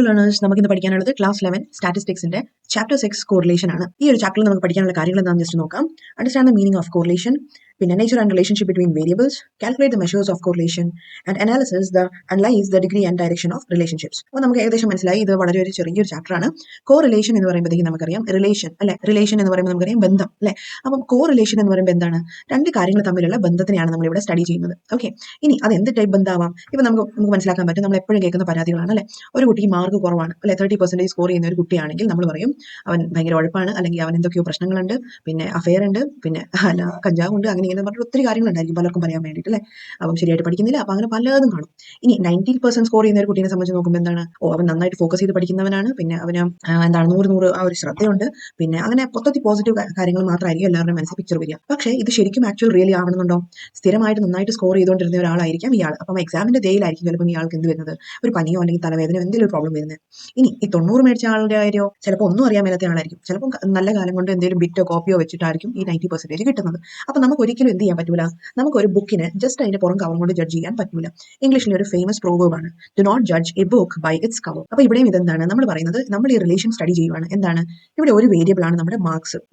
Learners നമുക്ക് ഇന്ന് പഠിക്കാനുള്ളത് ക്ലാസ് 11 സ്റ്റാറ്റിസ്റ്റിക്സിന്റെ ചാപ്റ്റർ 6 കോറിലേഷൻ ആണ്. ഈ ഒരു ചാപ്റ്ററിൽ നമുക്ക് പഠിക്കാനുള്ള കാര്യങ്ങൾ എന്താണെന്ന് ജസ്റ്റ് നോക്കാം. Understand the meaning of correlation, പിന്നെ nature and relationship between variables, calculate the measures of correlation and analysis the analyse the degree and direction of relationships. അപ്പോൾ നമുക്ക് ഏകദേശം മനസ്സിലായി ഇത് വളരെ ഒരു ചെറിയൊരു ചാപ്റ്റർ ആണ്. കോറിലേഷൻ എന്ന് പറയുമ്പോഴത്തേക്ക് നമുക്കറിയാം റിലേഷൻ അല്ലെ, റിലേഷൻ എന്ന് പറയുമ്പോൾ നമുക്കറിയാം ബന്ധം അല്ലെ. അപ്പം കോറിലേഷൻ എന്ന് പറയുമ്പോൾ എന്താണ്? രണ്ട് കാര്യങ്ങൾ തമ്മിലുള്ള ബന്ധത്തിനെയാണ് നമ്മൾ ഇവിടെ സ്റ്റഡി ചെയ്യുന്നത്. ഓക്കെ, ഇനി അത് എന്ത് ടൈപ്പ് ബന്ധമാവാം? ഇപ്പൊ നമുക്ക് മനസ്സിലാക്കാൻ പറ്റും, നമ്മൾ എപ്പോഴും കേൾക്കുന്ന പരാതികളാണ് അല്ലെ. ഒരു കുട്ടിക്ക് മാർക്ക് കുറവാണ് അല്ലെ, 30% സ്കോർ ചെയ്യുന്ന ഒരു കുട്ടിയാണെങ്കിൽ നമ്മൾ പറയും അവൻ ഭയങ്കര ഉഴപ്പാണ്, അല്ലെങ്കിൽ അവൻ എന്തൊക്കെയോ പ്രശ്നങ്ങളുണ്ട്, പിന്നെ അഫെയർ ഉണ്ട്, പിന്നെ അല്ല കഞ്ചാവുണ്ട്, അങ്ങനെ ഇങ്ങനെ പറഞ്ഞിട്ട് ഒത്തിരി കാര്യങ്ങളുണ്ടായിരിക്കും പലർക്കും പറയാൻ വേണ്ടിയിട്ട് അല്ലെ. അപ്പം ശരിയായിട്ട് പഠിക്കുന്നില്ല, അപ്പൊ അങ്ങനെ പലതും കാണും. ഇനി 90% സ്കോർ ചെയ്യുന്ന ഒരു കുട്ടീനെ സംബന്ധിച്ച് നോക്കുമ്പോൾ എന്താണ്? അവൻ നന്നായിട്ട് ഫോക്കസ് ചെയ്ത് പഠിക്കുന്നവനാണ്, പിന്നെ അവന് എന്താണ് 100 ആ ഒരു ശ്രദ്ധയുണ്ട്, പിന്നെ അങ്ങനെ മൊത്തത്തിൽ പോസിറ്റീവ് കാര്യങ്ങൾ മാത്രമായിരിക്കും എല്ലാവരുടെയും മനസ്സിൽ പിക്ചർ വരിക. പക്ഷേ ഇത് ശരിക്കും ആക്ച്വൽ റിയലി ആവണമെന്നുണ്ടോ? സ്ഥിരമായിട്ട് നന്നായിട്ട് സ്കോർ ചെയ്തുകൊണ്ടിരുന്ന ഒരാളായിരിക്കും ഇയാൾ. അപ്പം എക്സാമിന്റെ ഡേയിലായിരിക്കും ചിലപ്പോൾ ഇയാൾക്ക് എന്ത് വരുന്നത്, ഒരു പനിയോ അല്ലെങ്കിൽ തലവേദനയോ എന്തെങ്കിലും ഒരു പ്രോബ്ലം വരുന്നത്. ഇനി ഈ 90 മേടിച്ച ആളുടെ കാര്യമോ ചിലപ്പോൾ ഒന്നും അറിയാൻ മേലാത്ത ആളായിരിക്കും. ചിലപ്പോൾ നല്ല കാലം കൊണ്ട് എന്തെങ്കിലും ബിറ്റോ കോപ്പിയോ വെച്ചിട്ടായിരിക്കും ഈ 90% കിട്ടുന്നത്. അപ്പൊ നമുക്ക് ഒരിക്കലും എന്ത് ചെയ്യാൻ പറ്റൂല, നമുക്ക് ഒരു ബുക്കിനെ ജസ്റ്റ് അതിന്റെ പുറം കവർ കൊണ്ട് ജഡ്ജ് ചെയ്യാൻ പറ്റൂല. ഇംഗ്ലീഷിലെ ഒരു ഫേമസ് പ്രോവേർബാണ്, do not judge a book by its cover. അപ്പൊ ഇവിടെയും ഇതെന്താണ് നമ്മൾ പറയുന്നത്, നമ്മൾ ഈ റിലേഷൻ സ്റ്റഡി ചെയ്യുവാണ്. എന്താണ് ഇവിടെ ഒരു വേരിയബിൾ ആണ് നമ്മുടെ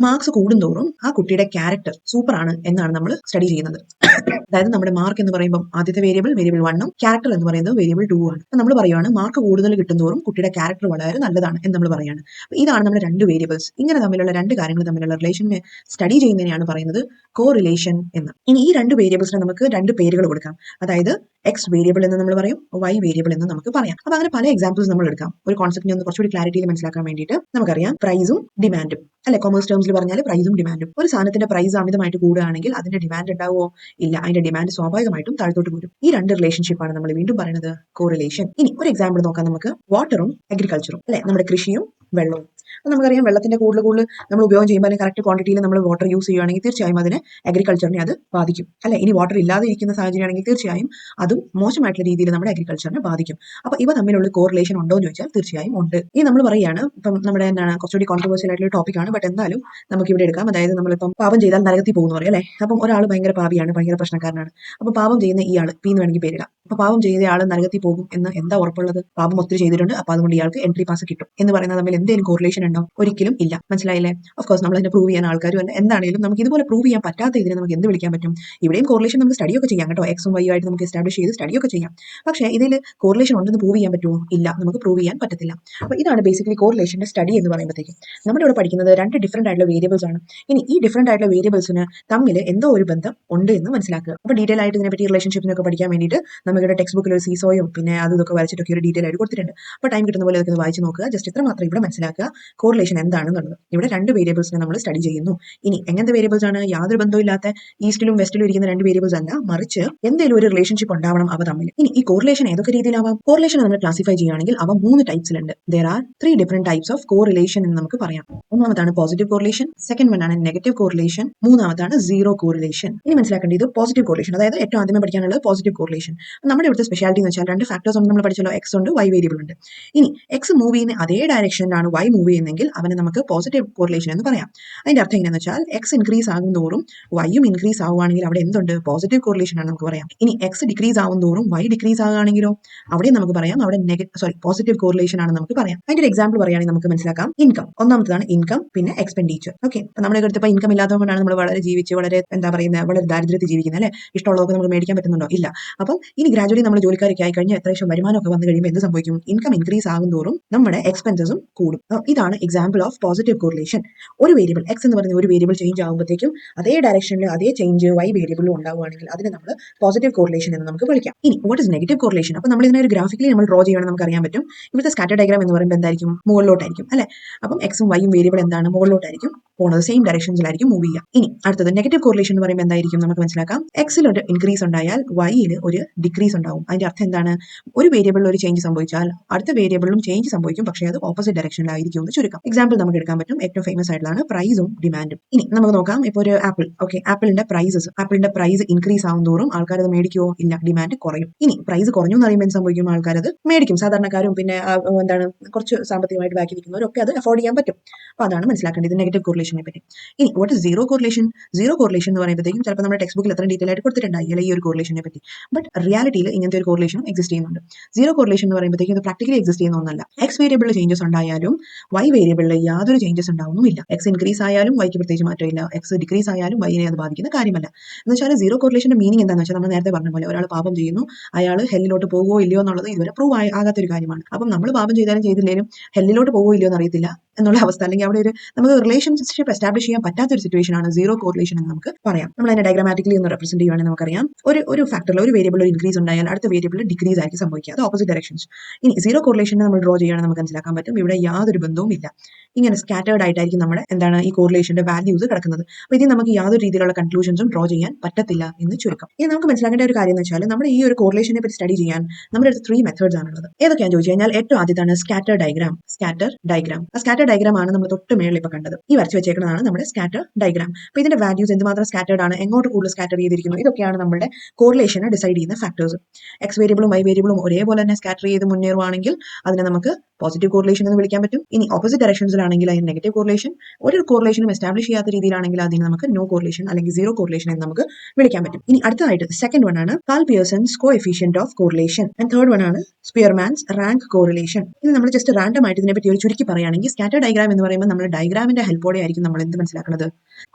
മാർക്സ് കൂടുന്തോറും ആ കുട്ടിയുടെ ക്യാരക്ടർ സൂപ്പർ ആണ് എന്നാണ് നമ്മൾ സ്റ്റഡി ചെയ്യുന്നത്. അതായത് നമ്മുടെ മാർക്ക് എന്ന് പറയുമ്പോൾ ആദ്യത്തെ വേരിയബിൾ 1 ക്യാരക്ടർ എന്ന് പറയുന്നത് വേരിയബിൾ 2 ആണ്. നമ്മൾ പറയുവാണ് മാർക്ക് കൂടുതൽ കിട്ടുന്തോറും കുട്ടിയുടെ ക്യാരക്ടർ വളരെ നല്ലതാണ് എന്ന് നമ്മൾ പറയുകയാണ്. ഇതാണ് നമ്മുടെ രണ്ട് വേരിയബിൾസ്. ഇങ്ങനെ തമ്മിലുള്ള രണ്ട് കാര്യങ്ങൾ തമ്മിലുള്ള റിലേഷനെ സ്റ്റഡി ചെയ്യുന്നതിനെയാണ് പറയുന്നത് കോറിലേഷൻ എന്ന്. ഇനി ഈ രണ്ട് വേരിയബിൾസിനെ നമുക്ക് രണ്ട് പേരുകൾ കൊടുക്കാം. അതായത് എക്സ് വേരിയബിൾ എന്ന് നമ്മൾ പറയും, വൈ വേരിയബിൾ എന്ന് നമുക്ക് പറയാം. അപ്പൊ അങ്ങനെ പല എക്സാമ്പിൾസ് നമ്മൾ എടുക്കാം. ഒരു കോൺസെപ്റ്റിനെ ഒന്ന് കുറച്ചുകൂടി ക്ലാരിറ്റിയിൽ മനസ്സിലാക്കാൻ വേണ്ടിയിട്ട് നമുക്കറിയാം പ്രൈസും ഡിമാൻഡും അല്ലെ. കൊമേഴ്സ് ടേംസിൽ പറഞ്ഞാൽ പ്രൈസും ഡിമാൻഡും. ഒരു സാധനത്തിന്റെ പ്രൈസ് അമിതമായിട്ട് കൂടുകയാണെങ്കിൽ അതിന്റെ ഡിമാൻഡ് ഉണ്ടാവുമോ? ഇല്ല, അതിന്റെ ഡിമാൻഡ് സ്വാഭാവികമായിട്ടും താഴ്ത്തോട്ട് വരും. ഈ രണ്ട് റിലേഷൻഷിപ്പാണ് നമ്മൾ വീണ്ടും പറയുന്നത് കോറിലേഷൻ. ഇനി ഒരു എക്സാമ്പിൾ നോക്കാം നമുക്ക്, വാട്ടറും അഗ്രികൾച്ചറും അല്ലെ, നമ്മുടെ കൃഷിയും വെള്ളവും. അപ്പൊ നമുക്കറിയാം വെള്ളത്തിന്റെ കൂടുതൽ നമ്മൾ ഉപയോഗം ചെയ്യുമ്പോൾ അല്ലെങ്കിൽ കറക്റ്റ് ക്വാണ്ടിറ്റിയിൽ നമ്മൾ വാട്ടർ യൂസ് ചെയ്യുകയാണെങ്കിൽ തീർച്ചയായും അതിനെ അഗ്രികൾച്ചറിനെ അത് ബാധിക്കും അല്ലെ. ഇനി വാട്ടർ ഇല്ലാതെ ഇരിക്കുന്ന സാഹചര്യമാണെങ്കിൽ തീർച്ചയായും അതും മോശമായിട്ടുള്ള രീതിയിൽ നമ്മുടെ അഗ്രികൾച്ചറിനെ ബാധിക്കും. അപ്പൊ ഇവ തമ്മിലുള്ള കോറിലേഷൻ ഉണ്ടോ എന്ന് ചോദിച്ചാൽ തീർച്ചയായും ഉണ്ട്. ഈ നമ്മൾ പറയുകയാണ്, ഇപ്പം നമ്മുടെ എന്താണ് കുറച്ചുകൂടി കോൺട്രവേഴ്സ്യൽ ആയിട്ടുള്ള ടോപ്പിക്കാണ്, ബട്ട് എന്തായാലും നമുക്ക് ഇവിടെ എടുക്കാം. അതായത് നമ്മളിപ്പം പാപം ചെയ്താൽ നരകത്തിൽ പോകുന്നു പറയും അല്ലെ. അപ്പം ഒരാൾ ഭയങ്കര പാപിയാണ്, ഭയങ്കര പ്രശ്നക്കാരനാണ്. അപ്പൊ പാപം ചെയ്യുന്ന ഇയാൾ പി എന്ന് വേണമെങ്കിൽ പേരിടാം. അപ്പൊ പാപം ചെയ്ത ആൾ നരകത്തിൽ പോകും എന്ന് എന്താ ഉറപ്പുള്ളത്? പാപം ഒത്തിരി ചെയ്തിട്ടുണ്ട്, അപ്പൊ അതുകൊണ്ട് ഇയാൾക്ക് എൻട്രി പാസ് കിട്ടും എന്ന് പറയുന്നത് തമ്മിൽ എന്തെങ്കിലും കോറിലേഷൻ ഉണ്ടോ? ഒരിക്കലും ഇല്ല. മനസ്സിലായില്ലേ? ഓഫ് കോഴ്സ് നമ്മൾ അതിനെ പ്രൂവ് ചെയ്യാൻ ആൾക്കാരും അല്ല. എന്താണെങ്കിലും നമുക്ക് ഇതുപോലെ പ്രൂവ് ചെയ്യാൻ പറ്റാത്ത ഇതിനെ നമുക്ക് എന്ത് വിളിക്കാൻ പറ്റും? ഇവിടെയും കോറിലേഷൻ നമുക്ക് സ്റ്റഡി ഒക്കെ ചെയ്യാം കേട്ടോ, എക്സും വൈ ആയിട്ട് നമുക്ക് എസ്റ്റാബ്ലിഷ് ചെയ്ത് സ്റ്റഡി ഒക്കെ ചെയ്യാം. പക്ഷേ ഇതിൽ കോറിലേഷൻ ഉണ്ടെന്ന് പ്രൂവ് ചെയ്യാൻ പറ്റുമോ? ഇല്ല, നമുക്ക് പ്രൂവ് ചെയ്യാൻ പറ്റത്തില്ല. അപ്പൊ ഇതാണ് ബേസിക്കലി കോറിലേഷന്റെ സ്റ്റഡി എന്ന് പറയുമ്പോഴത്തേക്കും. നമ്മളിവിടെ പഠിക്കുന്നത് രണ്ട് ഡിഫറെന്റ് ആയിട്ടുള്ള വേരിയബിൾസ് ആണ്. ഇനി ഈ ഡിഫറെന്റ് ആയിട്ടുള്ള വേരിയബിൾസിന് തമ്മിൽ എന്തോ ഒരു ബന്ധം ഉണ്ട് എന്ന് മനസ്സിലാക്കുക. അപ്പൊ ഡീറ്റെയിൽ ആയിട്ട് ഇതിനെപ്പറ്റി റിലേഷൻഷിപ്പിനൊക്കെ പഠിക്കാൻ വേണ്ടിയിട്ട് നമ്മുടെ ടെക്സ്റ്റ് ബുക്കിൽ ഒരു സീസോയും പിന്നെ അതൊക്കെ വരച്ചിട്ടൊക്കെ ഒരു ഡീറ്റെയിൽ ആയിട്ട് കൊടുത്തിട്ടുണ്ട്. അപ്പോൾ ടൈം കിട്ടുന്ന പോലെ അതൊക്കെ വായിച്ച് നോക്കുക. ജസ്റ്റ് ഇത്ര മാത്രം ഇവിടെ മനസ്സിലാക്കുക, കോറിലേഷൻ എന്താണെന്നുള്ളത്. ഇവിടെ രണ്ട് വേരിയബിൾസിനെ നമ്മൾ സ്റ്റഡി ചെയ്യുന്നു. ഇനി എങ്ങനത്തെ വേരിയബിൾസ് ആണ്? യാതൊരു ബന്ധമില്ലാത്ത ഈസ്റ്റിലും വെസ്റ്റിലും ഇരിക്കുന്ന രണ്ട് വേരിയബിൾസ് അല്ല, മറിച്ച് എന്തെങ്കിലും ഒരു റിലേഷൻഷിപ്പ് ഉണ്ടാവണം അവ തമ്മിൽ. ഇനി ഈ കോറിലേഷൻ ഏതൊക്കെ രീതിയിലാവാം? കോറിലേഷൻ നമ്മൾ ക്ലാസിഫൈ ചെയ്യുകയാണെങ്കിൽ അവ 3 ടൈപ്സിലുണ്ട്. there are 3 different types of correlation എന്ന് നമുക്ക് പറയാം. ഒന്നാമതാണ് പോസിറ്റീവ് കോറിലേഷൻ, സെക്കൻഡ് വൺ ആണ് നെഗറ്റീവ് കോറിലേഷൻ, മൂന്നാമതാണ് സീറോ കോറിലേഷൻ. ഇനി മനസ്സിലാക്കേണ്ടത് ഇത് പോസിറ്റീവ് കോറിലേഷൻ, അതായത് ഏറ്റവും ആദ്യമേ പഠിക്കാനുള്ളത് പോസിറ്റീവ് കോറിലേഷൻ. നമ്മുടെ ഇവിടുത്തെ സ്പെഷ്യാലിറ്റി എന്ന് വെച്ചാൽ രണ്ട് ഫാക്ടേഴ്സ് ഉണ്ട്. നമ്മൾ പഠിച്ചല്ലോ, എക്സ് ഉണ്ട്, വൈ വേരിയബിൾ ഉണ്ട്. ഇനി എക്സ് മൂവ് ചെയ്യുന്ന അതേ ഡയറക്ഷനിലാണ് വൈ മൂവ് ചെയ്യുന്നെങ്കിൽ അവനെ നമുക്ക് പോസിറ്റീവ് കോറിലേഷൻ എന്ന് പറയാം. അതിന്റെ അർത്ഥം എങ്ങനെയാണെന്ന് വെച്ചാൽ എക്സ് ഇൻക്രീസ് ആകുന്നതോറും വൈയും ഇൻക്രീസ് ആവുകയാണെങ്കിൽ അവിടെ എന്തുണ്ട്? പോസിറ്റീവ് കോറിലേഷൻ ആണ് നമുക്ക് പറയാം. ഇനി എക്സ് ഡിക്രീസ് ആവുന്നതോറും വൈ ഡിക്രീസ് ആകുകയാണെങ്കിലോ അവിടെ നമുക്ക് പറയാം അവിടെ പോസിറ്റീവ് കോറിലേഷൻ ആണ് നമുക്ക് പറയാം. അതിന്റെ ഒരു എക്സാമ്പിൾ പറയുകയാണെങ്കിൽ നമുക്ക് മനസ്സിലാക്കാം, ഇൻകം. ഒന്നാമത്തതാണ് ഇൻകം, പിന്നെ എക്സ്പെൻഡിച്ചർ. ഓക്കെ, നമ്മുടെ അടുത്ത് ഇൻകം ഇല്ലാത്തതുകൊണ്ടാണ് നമ്മൾ വളരെ ജീവിച്ച് വളരെ എന്താ പറയുന്നത്, വളരെ ദാരിദ്ര്യത്തിൽ ജീവിക്കുന്നത് അല്ലെ. ഇഷ്ടമുള്ളതൊക്കെ നമുക്ക് മേടിക്കാൻ പറ്റുന്നുണ്ടോ? ഇല്ല. അപ്പം ഇനി ഗ്രാജുവലി നമ്മൾ ജോലിക്കാരൊക്കെ ആയി കഴിഞ്ഞാൽ അത്യാവശ്യം വരുമാനമൊക്കെ വന്നു കഴിയുമ്പോൾ എന്ത് സംഭവിക്കും? ഇൻകം ഇൻക്രീസ് ആകുന്നതോറും നമ്മുടെ എക്സ്പെൻസസും കൂടും. ഇതാണ് എക്സാമ്പിൾ ഓഫ് പോസിറ്റീവ് കോറിലേഷൻ. ഒരു വേരിയബിൾ എക്സ് എന്ന് പറയുന്ന ഒരു വേരിയബിൾ ചേഞ്ച് ആകുമ്പോഴത്തേക്കും അതേ ഡയറക്ഷനിൽ അതേ ചേഞ്ച് വൈ വേരിയബിളും ഉണ്ടാവുകയാണെങ്കിൽ അതിനെ നമ്മൾ പോസിറ്റീവ് കോറിലേഷൻ എന്ന് നമുക്ക് വിളിക്കാം. ഇനി വാട്ട് ഇസ് നെഗറ്റീവ് കോറിലേഷൻ? അപ്പോൾ നമ്മൾ ഇതിനെ ഒരു ഗ്രാഫിക്കലി നമ്മൾ ഡ്രോ ചെയ്യണം, നമുക്ക് അറിയാൻ പറ്റും. ഇവിടുത്തെ സ്കാറ്റർ ഡയഗ്രാം എന്ന് പറയുമ്പോൾ എന്തായിരിക്കും? മുകളിലോട്ടായിരിക്കും അല്ലെ. അപ്പം എക്സും വൈയും വേരിയബിൾ എന്താണ്? മുകളിലോട്ടായിരിക്കും പോകുന്നത്, സെയിം ഡയറക്ഷൻസിലായിരിക്കും മൂവ് ചെയ്യുക. ഇനി അടുത്തത് നെഗറ്റീവ് കോറിലേഷൻ എന്ന് പറയുമ്പോൾ എന്തായിരിക്കും? നമുക്ക് മനസ്സിലാക്കാം, എക്സിൽ ഒരു ഇൻക്രീസ് ഉണ്ടായാൽ വൈയിൽ ഒരു ഡിക്രീസ് ഉണ്ടാവും. അതിന്റെ അർത്ഥം എന്താണ്? ഒരു വേരിയബിളിൽ ഒരു ചേഞ്ച് സംഭവിച്ചാൽ അടുത്ത വേരിയബിളിലും ചേഞ്ച് സംഭവിക്കും, പക്ഷേ അത് ഓപ്പോസിറ്റ് ഡയറക്ഷനിലായിരിക്കും എന്ന് ചുരുക്കം. എക്സാമ്പിൾ നമുക്ക് എടുക്കാൻ പറ്റും, ഏറ്റവും ഫേമസ് ആയിട്ടുള്ളതാണ് പ്രൈസും ഡിമാൻഡും. ഇനി നമുക്ക് നോക്കാം, ഇപ്പോൾ ഒരു ആപ്പിൾ. ഓക്കെ, ആപ്പിളിന്റെ പ്രൈസ് ഇൻക്രീസ് ആവുന്നതോറും ആൾക്കാർ അത് മേടിക്കുമോ? ഇല്ല, ഡിമാൻഡ് കുറയും. ഇനി പ്രൈസ് കുറഞ്ഞു എന്ന് പറയുമ്പോൾ എന്ത് സംഭവിക്കും? ആൾക്കാർ അത് മേടിക്കും. സാധാരണക്കാരും പിന്നെ എന്താണ് കുറച്ച് സാമ്പത്തികമായിട്ട് ബാക്കി നിൽക്കുന്നവരൊക്കെ അത് അഫോർഡ് ചെയ്യാൻ പറ്റും. അപ്പൊ അതാണ് മനസ്സിലാക്കേണ്ടത്, നെഗറ്റീവ് കോറിലേഷൻ കോറിലേഷനെ പറ്റി. ഇനി what is zero correlation? Zero correlation എന്ന് പറയുമ്പോഴത്തേക്കും ചിലപ്പോൾ നമ്മുടെ ടെക്സ്റ്റ് ബുക്കിൽ എത്ര ഡീറ്റെയിൽ ആയിട്ട് കൊടുത്തിട്ടുണ്ടായില്ല ഈ ഒരു കോറിലേഷനെ പറ്റി. ബട്ട് റിയാലിറ്റിയിൽ ഇങ്ങനത്തെ ഒരു കോറിലേഷനും എക്സിസ്റ്റ് ചെയ്യുന്നുണ്ട്. സീറോ കോറിലേഷൻ എന്ന് പറയുമ്പോഴത്തേക്കും ഇത് പ്രാക്ടിക്കലി എക്സിസ്റ്റ് ചെയ്യുന്ന ഒന്നല്ല. എക്സ് വേരിയബിളിൽ ചേഞ്ചസ് ഉണ്ടായാലും വൈ വേരിയബിളിൽ യാതൊരു ചേഞ്ചസ് ഉണ്ടാവുന്നുമില്ല. എക്സ് ഇൻക്രീസ് ആയാലും വൈക്ക് പ്രത്യേകിച്ച് മാറ്റമില്ല, എക്സ് ഡിക്രീസ് ആയാലും വൈനെ അത് ബാധിക്കുന്ന കാര്യമല്ല. എന്ന് വെച്ചാൽ സീറോ കോറിലേഷന്റെ മീനിങ് എന്താണെന്ന് വെച്ചാൽ നമ്മൾ നേരത്തെ പറഞ്ഞ പോലെ ഒരാൾ പാപം ചെയ്യുന്നു, അയാൾ ഹെല്ലിലോട്ട് പോകുമോ ഇല്ലയോ എന്നുള്ളത് ഇതുവരെ പ്രൂവ് ആകാത്തൊരു കാര്യമാണ്. അപ്പം നമ്മൾ പാപം ചെയ്താലും ചെയ്തില്ലെങ്കിലും ഹെല്ലിലോട്ട് പോകുമോ ഇല്ലയോ എന്ന് അറിയത്തില്ല എന്നുള്ള അവസ്ഥ, അല്ലെങ്കിൽ അവിടെ ഒരു നമുക്ക് റിലേഷൻഷിപ്പ് എസ്റ്റാബ്ലിഷ് ചെയ്യാൻ പറ്റാത്തൊരു സിറ്റുവേഷൻ ആണ് സീറോ കോറിലേഷൻ എന്ന് നമുക്ക് പറയാം. നമ്മൾ അതിനെ ഡയഗ്രാമാറ്റിക്കലി ഒന്ന് റെപ്രസെന്റ് ചെയ്യുവാണെങ്കിൽ നമുക്കറിയാം ഒരു ഫാക്ടറിൽ ഒരു വേരിയബിൾ ഒരു ഇൻക്രീസ് ഉണ്ടായാൽ അടുത്ത വേരിയബിൾ ഡിക്രീസ് ആയിരിക്കും സംഭവിക്കുക. അത് ഓപ്പോസിറ്റ് ഡയറക്ഷൻസ്. ഇനി സീറോ കോറിലേഷനെ നമ്മൾ ഡ്രോ ചെയ്യുകയാണെങ്കിൽ നമുക്ക് മനസ്സിലാക്കാൻ പറ്റും ഇവിടെ യാതൊരു ബന്ധവും ഇല്ല. ഇങ്ങനെ സ്കാറ്റേർഡ് ആയിട്ടായിരിക്കും നമ്മുടെ ഈ കോറിലേഷന്റെ വാല്യൂസ് കിടക്കുന്നത്. അപ്പോൾ ഇതിൽ നമുക്ക് യാതൊരു രീതിയിലുള്ള കൺക്ലൂഷൻസും ഡ്രോ ചെയ്യാൻ പറ്റത്തില്ല എന്ന് ചുരുക്കം. ഇനി നമുക്ക് മനസ്സിലാക്കേണ്ട ഒരു കാര്യം എന്ന് വെച്ചാൽ നമ്മുടെ ഈ ഒരു കോറിലേഷനെ പറ്റി സ്റ്റഡി ചെയ്യാൻ നമ്മുടെ അടുത്ത് 3 മെത്തേഡ്സ് ആണുള്ളത്. ഏതൊക്കെയാണെന്ന് ചോദിച്ചു കഴിഞ്ഞാൽ ഏറ്റവും ആദ്യത്താണ് സ്കാറ്റർ ഡയഗ്രാം. ആ സ്കാറ്റർ ഡയഗ്രാം ആണ് നമ്മൾ തൊട്ട് മേളിൽ ഇപ്പോൾ കണ്ടത്. ഈ വരച്ച് വെച്ചേക്കുന്നതാണ് നമ്മുടെ സ്കാറ്റർ ഡയഗ്രാം. അപ്പോൾ ഇതിന്റെ വാല്യൂസ് എന്തുമാത്രം സ്കാറ്റേർഡ് ആണ്, എങ്ങോട്ട് കൂടുതൽ സ്കാറ്റർ ചെയ്തിരിക്കുന്നു, ഇതൊക്കെയാണ് നമ്മുടെ കോറിലേഷനെ ഡിസൈഡ് ചെയ്യുന്ന ഫാക്ടേഴ്സ്. എക്സ് വേരിയബിളും വൈ വേരിയബിളും ഒരേപോലെ തന്നെ സ്കാറ്റർ ചെയ്ത് മുന്നേറുവാണെങ്കിൽ അതിനെ നമുക്ക് പോസിറ്റീവ് കോറിലേഷൻ എന്ന് വിളിക്കാൻ പറ്റും. ഇനി ഓപ്പോസിറ്റ് ഡയറക്ഷൻസിലാണെങ്കിൽ അതിന് നെഗറ്റീവ് കോറിലേഷൻ. ഒരു കോറിലേഷനും എസ്റ്റാബ്ലിഷ് ചെയ്യാത്ത രീതിയിലാണെങ്കിൽ അതിന് നമുക്ക് നോ കോറിലേഷൻ അല്ലെങ്കിൽ സീറോ കോറിലേഷൻ എന്ന് നമുക്ക് വിളിക്കാൻ പറ്റും. ഇനി അടുത്തതായിട്ട് സെക്കൻഡ് വൺ ആണ് Karl Pearson's coefficient of correlation and third one ആണ് സ്പിയർമാൻസ് റാങ്ക് കോറിലേഷൻ. ഇത് നമ്മൾ ജസ്റ്റ് റാൻഡം ആയിട്ട് ഇതിനെ പറ്റി ഒരു ചുരുക്കി പറയുകയാണെങ്കിൽ സ്കാറ്റർ ഡയഗ്രാം എന്ന് പറയുമ്പോൾ നമ്മൾ ഡയഗ്രാമിന്റെ ഹെൽപ്പോടെ ആയിരിക്കും നമ്മൾ എന്ത് മനസ്സിലാക്കുന്നത്,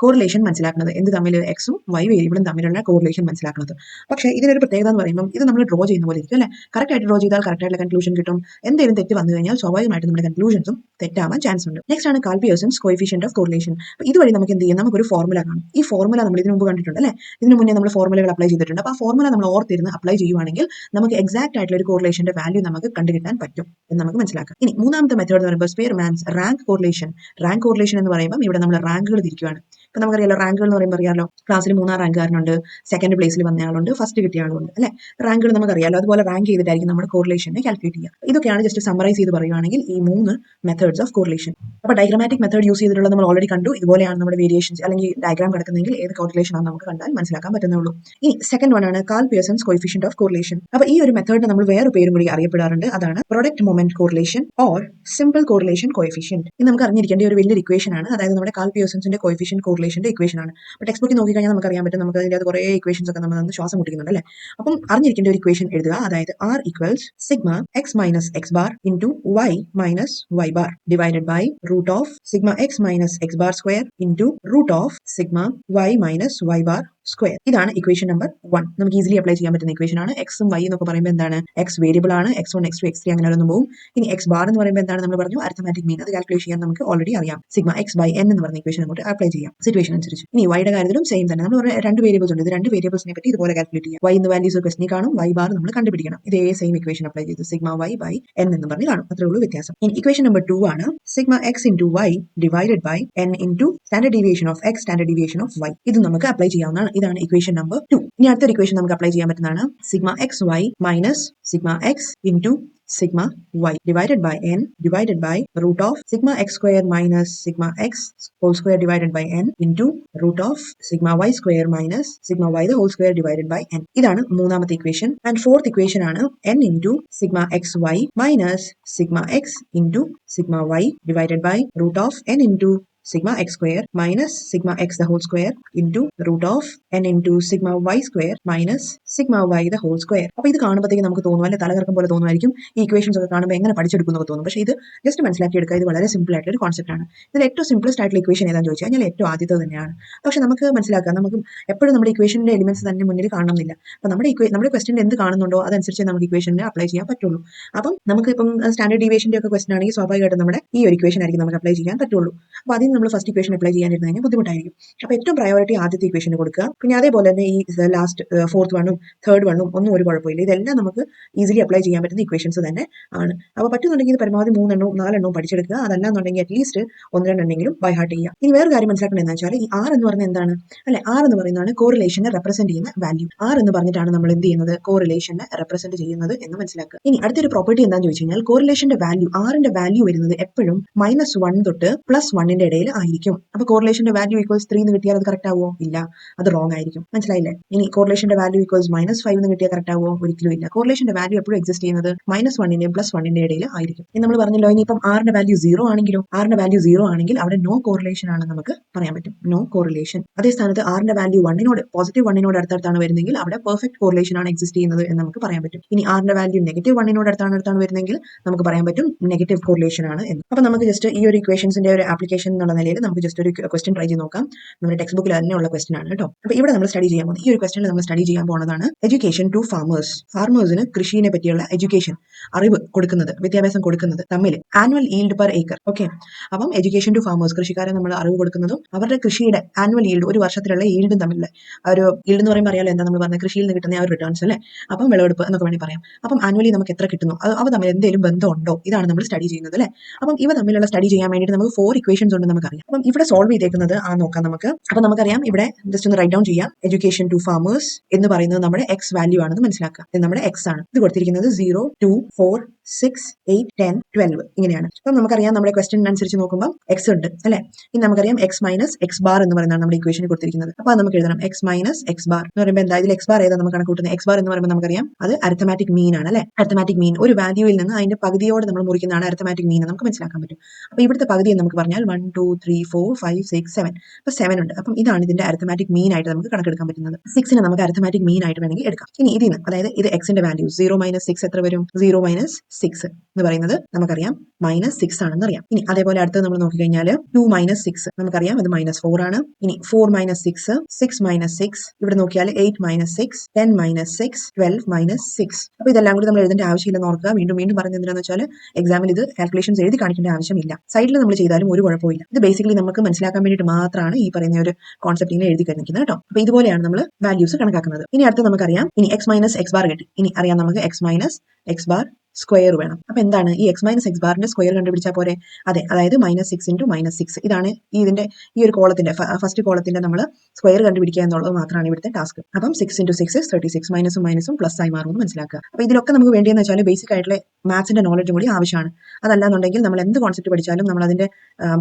കോറിലേഷൻ മനസ്സിലാക്കുന്നത്. എന്ത് തമ്മിൽ എക്സും വൈ വേരിയബിളും തമ്മിലുള്ള കോറിലേഷൻ മനസ്സിലാക്കുന്നത്. പക്ഷേ ഇതിനൊരു പ്രത്യേകത എന്ന് പറയുമ്പോൾ ഇത് നമ്മൾ ഡ്രോ ചെയ്യുന്ന പോലെ ഇരിക്കും അല്ലേ. കറക്റ്റ് ആയിട്ട് ഡ്രോ ചെയ്താൽ കറക്റ്റ് ആയിട്ടുള്ള കൺക്ലൂഷൻ കിട്ടും. എന്തെങ്കിലും തെറ്റ് വന്നു കഴിഞ്ഞാൽ സ്വാഭാവികമായിട്ട് നമ്മുടെ കൺക്ലൂഷൻസും തെറ്റാവാൻ ചാൻസ് ഉണ്ട്. നെക്സ്റ്റ് ആണ് Karl Pearson's coefficient of correlation. അപ്പോൾ ഇതുവഴി നമുക്ക് എന്ത് ചെയ്യാം, നമുക്കൊരു ഫോർമുല കാണും. ഈ ഫോർമുല നമ്മൾ ഇതിനു മുമ്പ് കണ്ടിട്ടുണ്ട് അല്ലേ. ഇതിന് മുന്നേ നമ്മൾ ഫോർമുലകൾ അപ്ലൈ ചെയ്തിട്ടുണ്ട്. അപ്പോൾ ആ ഫോർമുല നമ്മൾ ഓർത്തിരുന്ന് അപ്ലൈ ചെയ്യുവാണെങ്കിൽ നമുക്ക് എക്സാക്ട് ആയിട്ടുള്ള ഒരു കോറിലേഷന്റെ വാല്യൂ നമുക്ക് കണ്ടുകിട്ടാൻ പറ്റും എന്ന് നമുക്ക് മനസ്സിലാക്കാം. ഇനി മൂന്നാമത്തെ മെത്തേഡ് എന്ന് പറയുമ്പോൾ Spearman's rank correlation. Rank correlation എന്ന് പറയുമ്പോൾ ഇവിടെ നമ്മൾ റാങ്കുകൾ തിരിക്കുകയാണ്. ഇപ്പൊ നമുക്കറിയാലോ റാങ്കുകൾ എന്ന് പറയുമ്പോൾ അറിയാലോ, ക്ലാസ്സിൽ 3-ാം റാങ്കുകാരനുണ്ട്, സെക്കൻഡ് പ്ലേസിൽ വന്ന ആളുണ്ട്, ഫസ്റ്റ് കിട്ടിയ ആളുണ്ട് അല്ലെ. റാങ്കുകൾ നമുക്കറിയാലോ. അതുപോലെ റാങ്ക് ചെയ്തിട്ടായിരിക്കും നമ്മുടെ കോറിലേഷനെ കാൽക്കുലേറ്റ് ചെയ്യുക. ഇതൊക്കെയാണ് ജസ്റ്റ് സമ്മറൈസ് ചെയ്ത് പറയുകയാണെങ്കിൽ ഈ 3 മെത്തേഡ്സ് ഓഫ് കോറിലേഷൻ. അപ്പോൾ ഡയഗ്രാമാറ്റിക് മെത്തേഡ് യൂസ് ചെയ്തിട്ടുള്ള നമ്മൾ ഓൾറെഡി കണ്ടു. ഇതുപോലെയാണ് നമ്മുടെ വേരിയേഷൻസ് അല്ലെങ്കിൽ ഡയഗ്രാം കിടക്കുന്നെങ്കിൽ ഏത് കോറിലേഷൻ ആണ് നമുക്ക് കണ്ടാൽ മനസ്സിലാക്കാൻ പറ്റുന്നുള്ളൂ. ഇനി സെക്കൻഡ് വൺ ആണ് Karl Pearson's coefficient of correlation. അപ്പോൾ ഈ ഒരു മെത്തേഡിന് നമ്മൾ വേറെ പേരും കൂടി അറിയപ്പെടാറുണ്ട്. അതാണ് product moment correlation or simple correlation coefficient. ഇത് നമുക്ക് അറിഞ്ഞിരിക്കേണ്ട ഒരു വലിയൊരു ഇക്വേഷൻ ആണ്. അതായത് നമ്മുടെ കാൾ പിയേഴ്സൺസിന്റെ കോഎഫിഷ്യന്റ് കോറിലേഷന്റെ ഇക്വേഷൻ ആണ്. അപ്പോൾ ടെക്സ്റ്റ് ബുക്കിൽ നോക്കിക്കഴിഞ്ഞാൽ നമുക്ക് അറിയാൻ പറ്റും. നമുക്ക് അതിന്റെ കുറേ ഇക്വേഷൻസ് ഒക്കെ നമ്മൾ ശ്വാസം മുട്ടിക്കുന്നുണ്ട് അല്ലേ. അപ്പം അറിഞ്ഞിരിക്കേണ്ട ഒരു ഇക്വേഷൻ എഴുതുക. അതായത് R equals sigma X minus X bar into Y minus Y bar divided by root of sigma X minus X bar square into root of sigma Y minus Y bar square. ഇതാണ് equation number 1. നമുക്ക് easily apply ചെയ്യാൻ പറ്റുന്ന equation ആണ്. എക്സും Y എന്നൊക്കെ പറയുമ്പോൾ എന്താണ്, X variable ആണ്. x1 x2 x3 അങ്ങനെ ഒന്നും പോകും. ഇനി എക്സ് ബാർ എന്ന് പറയുമ്പോൾ എന്താണ് നമ്മൾ പറഞ്ഞു, അരിത്തമാറ്റിക് മീൻ. അത് കാൽക്കുലേറ്റ് ചെയ്യാൻ നമുക്ക് ഓൾറെഡി അറിയാം. സിഗ്മ എക്സ് ബൈ എൻ എന്ന് പറഞ്ഞ ഇക്വേഷൻ അങ്ങോട്ട് അപ്ലൈ ചെയ്യാം സിറ്റുവേഷൻ അനുസരിച്ച്. ഇനി വൈയുടെ കാര്യത്തിലും സെയിം തന്നെ. നമ്മൾ രണ്ട് വേരിയബിൾസ് ഉണ്ട്. ഇത് രണ്ട് വേരിയബിൾസിനെ പറ്റി ഇതുപോലെ കാൽക്കുലേറ്റ് ചെയ്യാം. വൈ എന്ന് വാല്യൂസ് ക്വസ്റ്റിനെ കാണും, വൈ ബാർ നമ്മൾ കണ്ടുപിടിക്കണം. ഇതേ സെയിം ഇക്വേഷൻ അപ്ലൈ ചെയ്ത് സിഗ്മ വൈ ബൈ എൻ എന്ന് പറഞ്ഞ് കാണും. അത്രേ ഉള്ളൂ വ്യത്യാസം. ഇനി ഇക്വേഷൻ നമ്പർ 2 ആണ് sigma X into Y divided by N into standard deviation of X standard deviation of Y. ഇത് നമുക്ക് അപ്ലൈ ചെയ്യാവുന്നതാണ്. ഇതാണ് ഇക്വേഷൻ നമ്പർ 2. ഇനി അടുത്തൊരു ഇക്വേഷൻ നമുക്ക് അപ്ലൈ ചെയ്യാൻ പറ്റുന്നതാണ് sigma X Y minus sigma X into sigma y divided by n divided by root of sigma x square minus sigma x whole square divided by n into root of sigma y square minus sigma y the whole square divided by n. ഇതാണ് മൂന്നാമത്തെ equation. And fourth equation ആണ് n into sigma x y minus sigma x into sigma y divided by root of n into sigma x square minus sigma x the whole square into root of n into sigma y square minus sigma y the whole square. അപ്പോൾ ഇത് കാണുമ്പോഴത്തേക്ക് നമുക്ക് തോന്നും അല്ലെ, തലകറക്കം പോലെ തോന്നുമായിരിക്കും. ഈ equations ഒക്കെ കാണുമ്പോൾ എങ്ങനെ പഠിച്ചെടുക്കുന്നൊക്കെ തോന്നും. പക്ഷേ ഇത് ജസ്റ്റ് മനസ്സിലാക്കി എടുക്കുക. ഇത് വളരെ സിമ്പിൾ ആയിട്ടുള്ള ഒരു കോൺസെപ്റ്റ് ആണ്. ഇതിൽ ഏറ്റവും സിംപ്ലസ്റ്റ് ആയിട്ടുള്ള ഇക്വേഷൻ ഏതാണെന്ന് ചോദിച്ചാൽ ഞാൻ ഏറ്റവും ആദ്യത്തെ തന്നെയാണ്. പക്ഷേ നമുക്ക് മനസ്സിലാക്കാം, നമുക്ക് എപ്പോഴും നമ്മുടെ ഇക്വേഷൻ്റെ എലിമെന്റ്സ് തന്നെ മുന്നിൽ കാണണമെന്നില്ല. അപ്പോൾ നമ്മുടെ ക്വസ്റ്റ്യൻ എന്ത് കാണുന്നുണ്ടോ അതനുസരിച്ച് നമുക്ക് ഇക്വേഷനെ അപ്ലൈ ചെയ്യാൻ പറ്റുള്ളൂ. അപ്പം നമുക്ക് ഇപ്പം സ്റ്റാൻഡേർഡ് ഡീവിയേഷൻ്റെ ഒക്കെ ക്വസ്റ്റൻ ആണെങ്കിൽ സ്വാഭാവികമായിട്ടും നമ്മുടെ ഈ ഒരു ഇക്വേഷൻ ആയിരിക്കും നമുക്ക് അപ്ലൈ ചെയ്യാൻ പറ്റുള്ളൂ. അപ്പോൾ അതിന് നമ്മൾ ഫസ്റ്റ് ഇക്വേഷൻ അപ്ലൈ ചെയ്യാനിരുന്നു കഴിഞ്ഞാൽ ബുദ്ധിമുട്ടായിരിക്കും. അപ്പോൾ ഏറ്റവും പ്രയോറിറ്റി ആദ്യത്തെ ഇക്വേഷന് കൊടുക്കുക. പിന്നെ അതേപോലെ തന്നെ ഈ ലാസ്റ്റ് ഫോർത്ത് വണ്ണും തേർഡ് വണ്ണും ഒന്നും ഒരു കുഴപ്പമില്ല. ഇതെല്ലാം നമുക്ക് ഈസിലി അപ്ലൈ ചെയ്യാൻ പറ്റുന്ന ഇക്വേഷൻസ് തന്നെ ആണ്. അപ്പോൾ പറ്റുന്നുണ്ടെങ്കിൽ ഇത് പരമാവധി 3 എണ്ണവും 4 എണ്ണവും പഠിച്ചെടുക്കുക. അതല്ലാന്നുണ്ടെങ്കിൽ അറ്റ്ലീസ്റ്റ് 1-2 എണ്ണെങ്കിലും ബൈ ഹാർട്ട് ചെയ്യുക. ഇനി വേറെ കാര്യം മനസ്സിലാക്കണം എന്ന് വെച്ചാൽ ഈ R എന്ന് പറയുന്നത് എന്താണ് അല്ലെ, R എന്ന് പറയുന്നതാണ് കോറിലേഷനെ റെപ്രസെന്റ് ചെയ്യുന്ന വാല്യൂ. R എന്ന് പറഞ്ഞിട്ടാണ് നമ്മൾ എന്ത് ചെയ്യുന്നത്, കോറിലേഷനെ റെപ്രസെന്റ് ചെയ്യുന്നത് എന്ന് മനസ്സിലാക്കുക. ഇനി അടുത്തൊരു പ്രോപ്പർട്ടി എന്താണെന്ന് ചോദിച്ചു കഴിഞ്ഞാൽ കോറിലേഷന്റെ വാല്യൂ, Rന്റെ വാല്യൂ വരുന്നത് എപ്പോഴും -1 തൊട്ട് +1 ഇടയിൽ ഇടയിൽ ആയിരിക്കും. അപ്പൊ കോറിലേഷന്റെ വാല്യൂ ഈക്വൽസ് 3 എന്ന് കിട്ടിയാൽ അത് കറക്റ്റ് ആവുമോ? ഇല്ല, അത് റോങ് ആയിരിക്കും. മനസ്സിലായില്ലേ? ഇനി കോറിലേഷന്റെ വാല്യൂ ഈക്വൽസ് -5 എന്ന് കിട്ടിയാൽ കറക്റ്റ് ആവുമോ? ഒരിക്കലും ഇല്ല. കോറിലേഷന്റെ വാല്യൂ എപ്പോഴും എക്സിസ്റ്റ് ചെയ്യുന്നത് -1ന്റെയും +1ന്റെ ഇടയിൽ ആയിരിക്കും. ഇനി നമ്മൾ പറഞ്ഞല്ലോ, ഇനിയിപ്പം ആറിന്റെ വാല്യൂ 0 ആണെങ്കിലോ? ആറിന്റെ വാല്യൂ 0 ആണെങ്കിൽ അവിടെ നോ കോറിലേഷൻ ആണെന്ന് നമുക്ക് പറയാൻ പറ്റും. No correlation. അതേ സ്ഥാനത്ത് ആറിന്റെ വാല്യൂ 1നോട് +1നോട് അടുത്തടുത്താണ് വരുന്നെങ്കിൽ അവിടെ പെർഫെക്റ്റ് കോറിലേഷൻ ആണ് എക്സിസ്റ്റ് ചെയ്യുന്നത് എന്ന് നമുക്ക് പറയാൻ പറ്റും. ഇനി ആറിന്റെ വാല്യൂ -1നോട് അടുത്താണ് വരുന്നെങ്കിൽ നമുക്ക് പറയാൻ പറ്റും നെഗറ്റീവ് കോറിലേഷൻ ആണ് എന്ന്. അപ്പൊ നമുക്ക് ജസ്റ്റ് ഈ ഒരു ഇക്വേഷൻസിന്റെ ഒരു ആപ്ലിക്കേഷൻ എന്നുള്ള നിലയിൽ നമുക്ക് ജസ്റ്റ് ഒരു ക്വസ്റ്റ്യൻ ട്രൈ ചെയ്ത് നോക്കാം. നമ്മുടെ ടെക്സ്റ്റ് ബുക്കിൽ തന്നെയുള്ള ക്വസ്റ്റ്യൻ ആണ് കേട്ടോ. അപ്പൊ ഇവിടെ നമ്മൾ സ്റ്റഡി ചെയ്യാൻ പോകുന്നത്, ഈ ഒരു ക്വസ്റ്റ്യനിൽ നമ്മൾ സ്റ്റഡി ചെയ്യാൻ പോകുന്നതാണ് എഡ്യൂക്കേഷൻ ടു ഫാമേഴ്സ്. ഫാർമേഴ്സിന് കൃഷിയെ പറ്റിയുള്ള എഡ്യൂക്കേഷൻ, അറിവ് കൊടുക്കുന്നത്, വിദ്യാഭ്യാസം കൊടുക്കുന്നത് തമ്മിൽ annual yield per acre. Okay, അപ്പം എഡ്യൂക്കേഷൻ ടു ഫാമേഴ്സ്, കൃഷിക്കാരെ നമ്മൾ അറിവ് കൊടുക്കുന്നതും അവരുടെ കൃഷിയുടെ ആനുവൽ ഈൽഡ്, ഒരു വർഷത്തിലുള്ള ഈൽഡും തമ്മിലുള്ള ഒരു ഈൽഡ് എന്ന് പറയുമ്പോൾ അറിയാലോ എന്താ നമ്മൾ പറഞ്ഞത്, കൃഷിയിൽ നിന്ന് കിട്ടുന്ന ആ ഒരു റിട്ടേൺസ് അല്ലേ. അപ്പം വിളവെടുപ്പ് എന്നൊക്കെ വേണമെങ്കിൽ പറയാം. അപ്പം ആനുവലി നമുക്ക് എത്ര കിട്ടുന്നു, അവ തമ്മിൽ എന്തെങ്കിലും ബന്ധമുണ്ടോ, ഇതാണ് നമ്മൾ സ്റ്റഡി ചെയ്യുന്നത് അല്ലേ. അപ്പം ഇവ തമ്മിലുള്ള സ്റ്റഡി ചെയ്യാൻ വേണ്ടിയിട്ട് നമുക്ക് 4 ഇക്വേഷൻസ് ഉണ്ട് നമുക്കറിയാം. അപ്പം ഇവിടെ സോൾവ് ചെയ്തേക്കുന്നത് നോക്കാം നമുക്ക്. അപ്പം നമുക്കറിയാം, ഇവിടെ ജസ്റ്റ് ഒന്ന് റൈറ്റ് ഡൗൺ ചെയ്യാം. എഡ്യൂക്കേഷൻ ടു ഫാമേഴ്സ് എന്ന് പറയുന്നത് നമ്മുടെ എക്സ് വാല്യൂ ആണെന്ന് മനസ്സിലാക്കുക. ഇത് നമ്മുടെ എക്സ് ആണ്. ഇത് കൊടുത്തിരിക്കുന്നത് 0, 2, 4, 6, 8, 10, 12 ഇങ്ങനെയാണ്. അപ്പം നമുക്കറിയാം നമ്മുടെ ക്വസ്റ്റ്യൻ അനുസരിച്ച് നോക്കുമ്പോൾ എക്സ് ഉണ്ട് അല്ലെ. ഇനി നമുക്കറിയാം എക്സ് മൈനസ് എക്സ് ബാർ എന്ന് പറയുന്നതാണ് നമ്മുടെ ഇക്വേഷനിൽ കൊടുത്തിരിക്കുന്നത്. അപ്പൊ അത് നമുക്ക് എഴുതണം. എക്സ് മൈനസ് എക്സ് ബാർ എന്ന് പറയുമ്പോൾ എന്താ, ഇതിൽ എക്സ് ബാർ ഏതാ നമുക്ക് കണക്കൂട്ടുന്നത്? എക്സ് ബാർ എന്ന് പറയുമ്പോൾ നമുക്കറിയാം അത് അരിത്തമാറ്റിക് മീൻ ആണ് അല്ലെ. അരിത്തമാറ്റിക് മീൻ ഒരു വാല്യൂവിൽ നിന്ന് അതിന്റെ പകുതിയോടെ നമ്മൾ മുറിക്കുന്നതാണ് അരിത്തമാറ്റിക് മീൻ, നമുക്ക് മനസ്സിലാക്കാൻ പറ്റും. അപ്പൊ ഇവിടുത്തെ പകുതി എന്ന് നമുക്ക് പറഞ്ഞാൽ 1, 2, 3, 4, 5, 6, 7. അപ്പൊ 7 ഉണ്ട്. അപ്പം ഇതാണ് ഇതിന്റെ അരിത്തമാറ്റിക് മീൻ ആയിട്ട് നമുക്ക് കണക്കെടുക്കാൻ പറ്റുന്നത്. 6നെ നമുക്ക് അരിത്തമാറ്റിക് മീൻ ആയിട്ട് വേണമെങ്കിൽ എടുക്കാം. ഇനി ഇതിന്, അതായത് ഇത് എക്സിന്റെ വാല്യൂ 0 - 6 എത്ര വരും? 0 - 6 എന്ന് പറയുന്നത് നമുക്കറിയാം -6 ആണെന്ന് അറിയാം. ഇനി അതേപോലെ അടുത്തത് നമ്മൾ നോക്കിക്കഴിഞ്ഞാൽ 2 - 6 നമുക്കറിയാം അത് -4 ആണ്. ഇനി 4 - 6, 6 - 6, ഇവിടെ നോക്കിയാൽ 8 - 6, 10 - 6, 12 - 6. അപ്പൊ ഇതെല്ലാം കൂടി നമ്മൾ എഴുതേണ്ട ആവശ്യമില്ലെന്ന് ഓർക്കുക. വീണ്ടും പറഞ്ഞത് എന്തിനാന്ന് വെച്ചാൽ എക്സാമിൽ ഇത് കാൽക്കുലേഷൻസ് എഴുതി കാണിക്കേണ്ട ആവശ്യമില്ല. സൈഡിൽ നമ്മൾ ചെയ്താലും ഒരു കുഴപ്പമില്ല. ഇത് ബേസിക്കലി നമുക്ക് മനസ്സിലാക്കാൻ വേണ്ടിയിട്ട് മാത്രമാണ് ഈ പറയുന്ന ഒരു കോൺസെപ്റ്റ് ഇങ്ങനെ എഴുതി കാണിക്കുന്നത് കേട്ടോ. അപ്പൊ ഇതുപോലെയാണ് നമ്മൾ വാല്യൂസ് കണക്കാക്കുന്നത്. ഇനി അടുത്ത് നമുക്കറിയാം, ഇനി എക്സ് മൈനസ് എക്സ് ബാർ കിട്ടി. ഇനി അറിയാം നമുക്ക് X minus X bar square വേണം. അപ്പൊ എന്താണ് ഈ എക്സ് മൈനസ് എക്സ് ബാറിന്റെ സ്ക്വയർ കണ്ടുപിടിച്ചാൽ പോരെ? അതെ, അതായത് -6 × -6 ഇതാണ് ഇതിന്റെ ഈ ഒരു കോളത്തിന്റെ ഫസ്റ്റ് കോളത്തിന്റെ നമ്മൾ സ്ക്വയർ കണ്ടുപിടിക്കുക എന്നുള്ളത് മാത്രമാണ് ഇവിടുത്തെ ടാസ്ക്. അപ്പം 6 × 6 is 36, മൈനസും പ്ലസ് ആയി മാറുമെന്ന് മനസ്സിലാക്കുക. അപ്പൊ ഇതിലൊക്കെ നമുക്ക് വേണ്ടിയെന്ന് വെച്ചാൽ ബേസിക് ആയിട്ടുള്ള മാത്സിന്റെ നോളജും കൂടി ആവശ്യമാണ്. അതല്ലാന്നുണ്ടെങ്കിൽ നമ്മൾ എന്ത് കോൺസെപ്റ്റ് പഠിച്ചാലും നമ്മൾ അതിന്റെ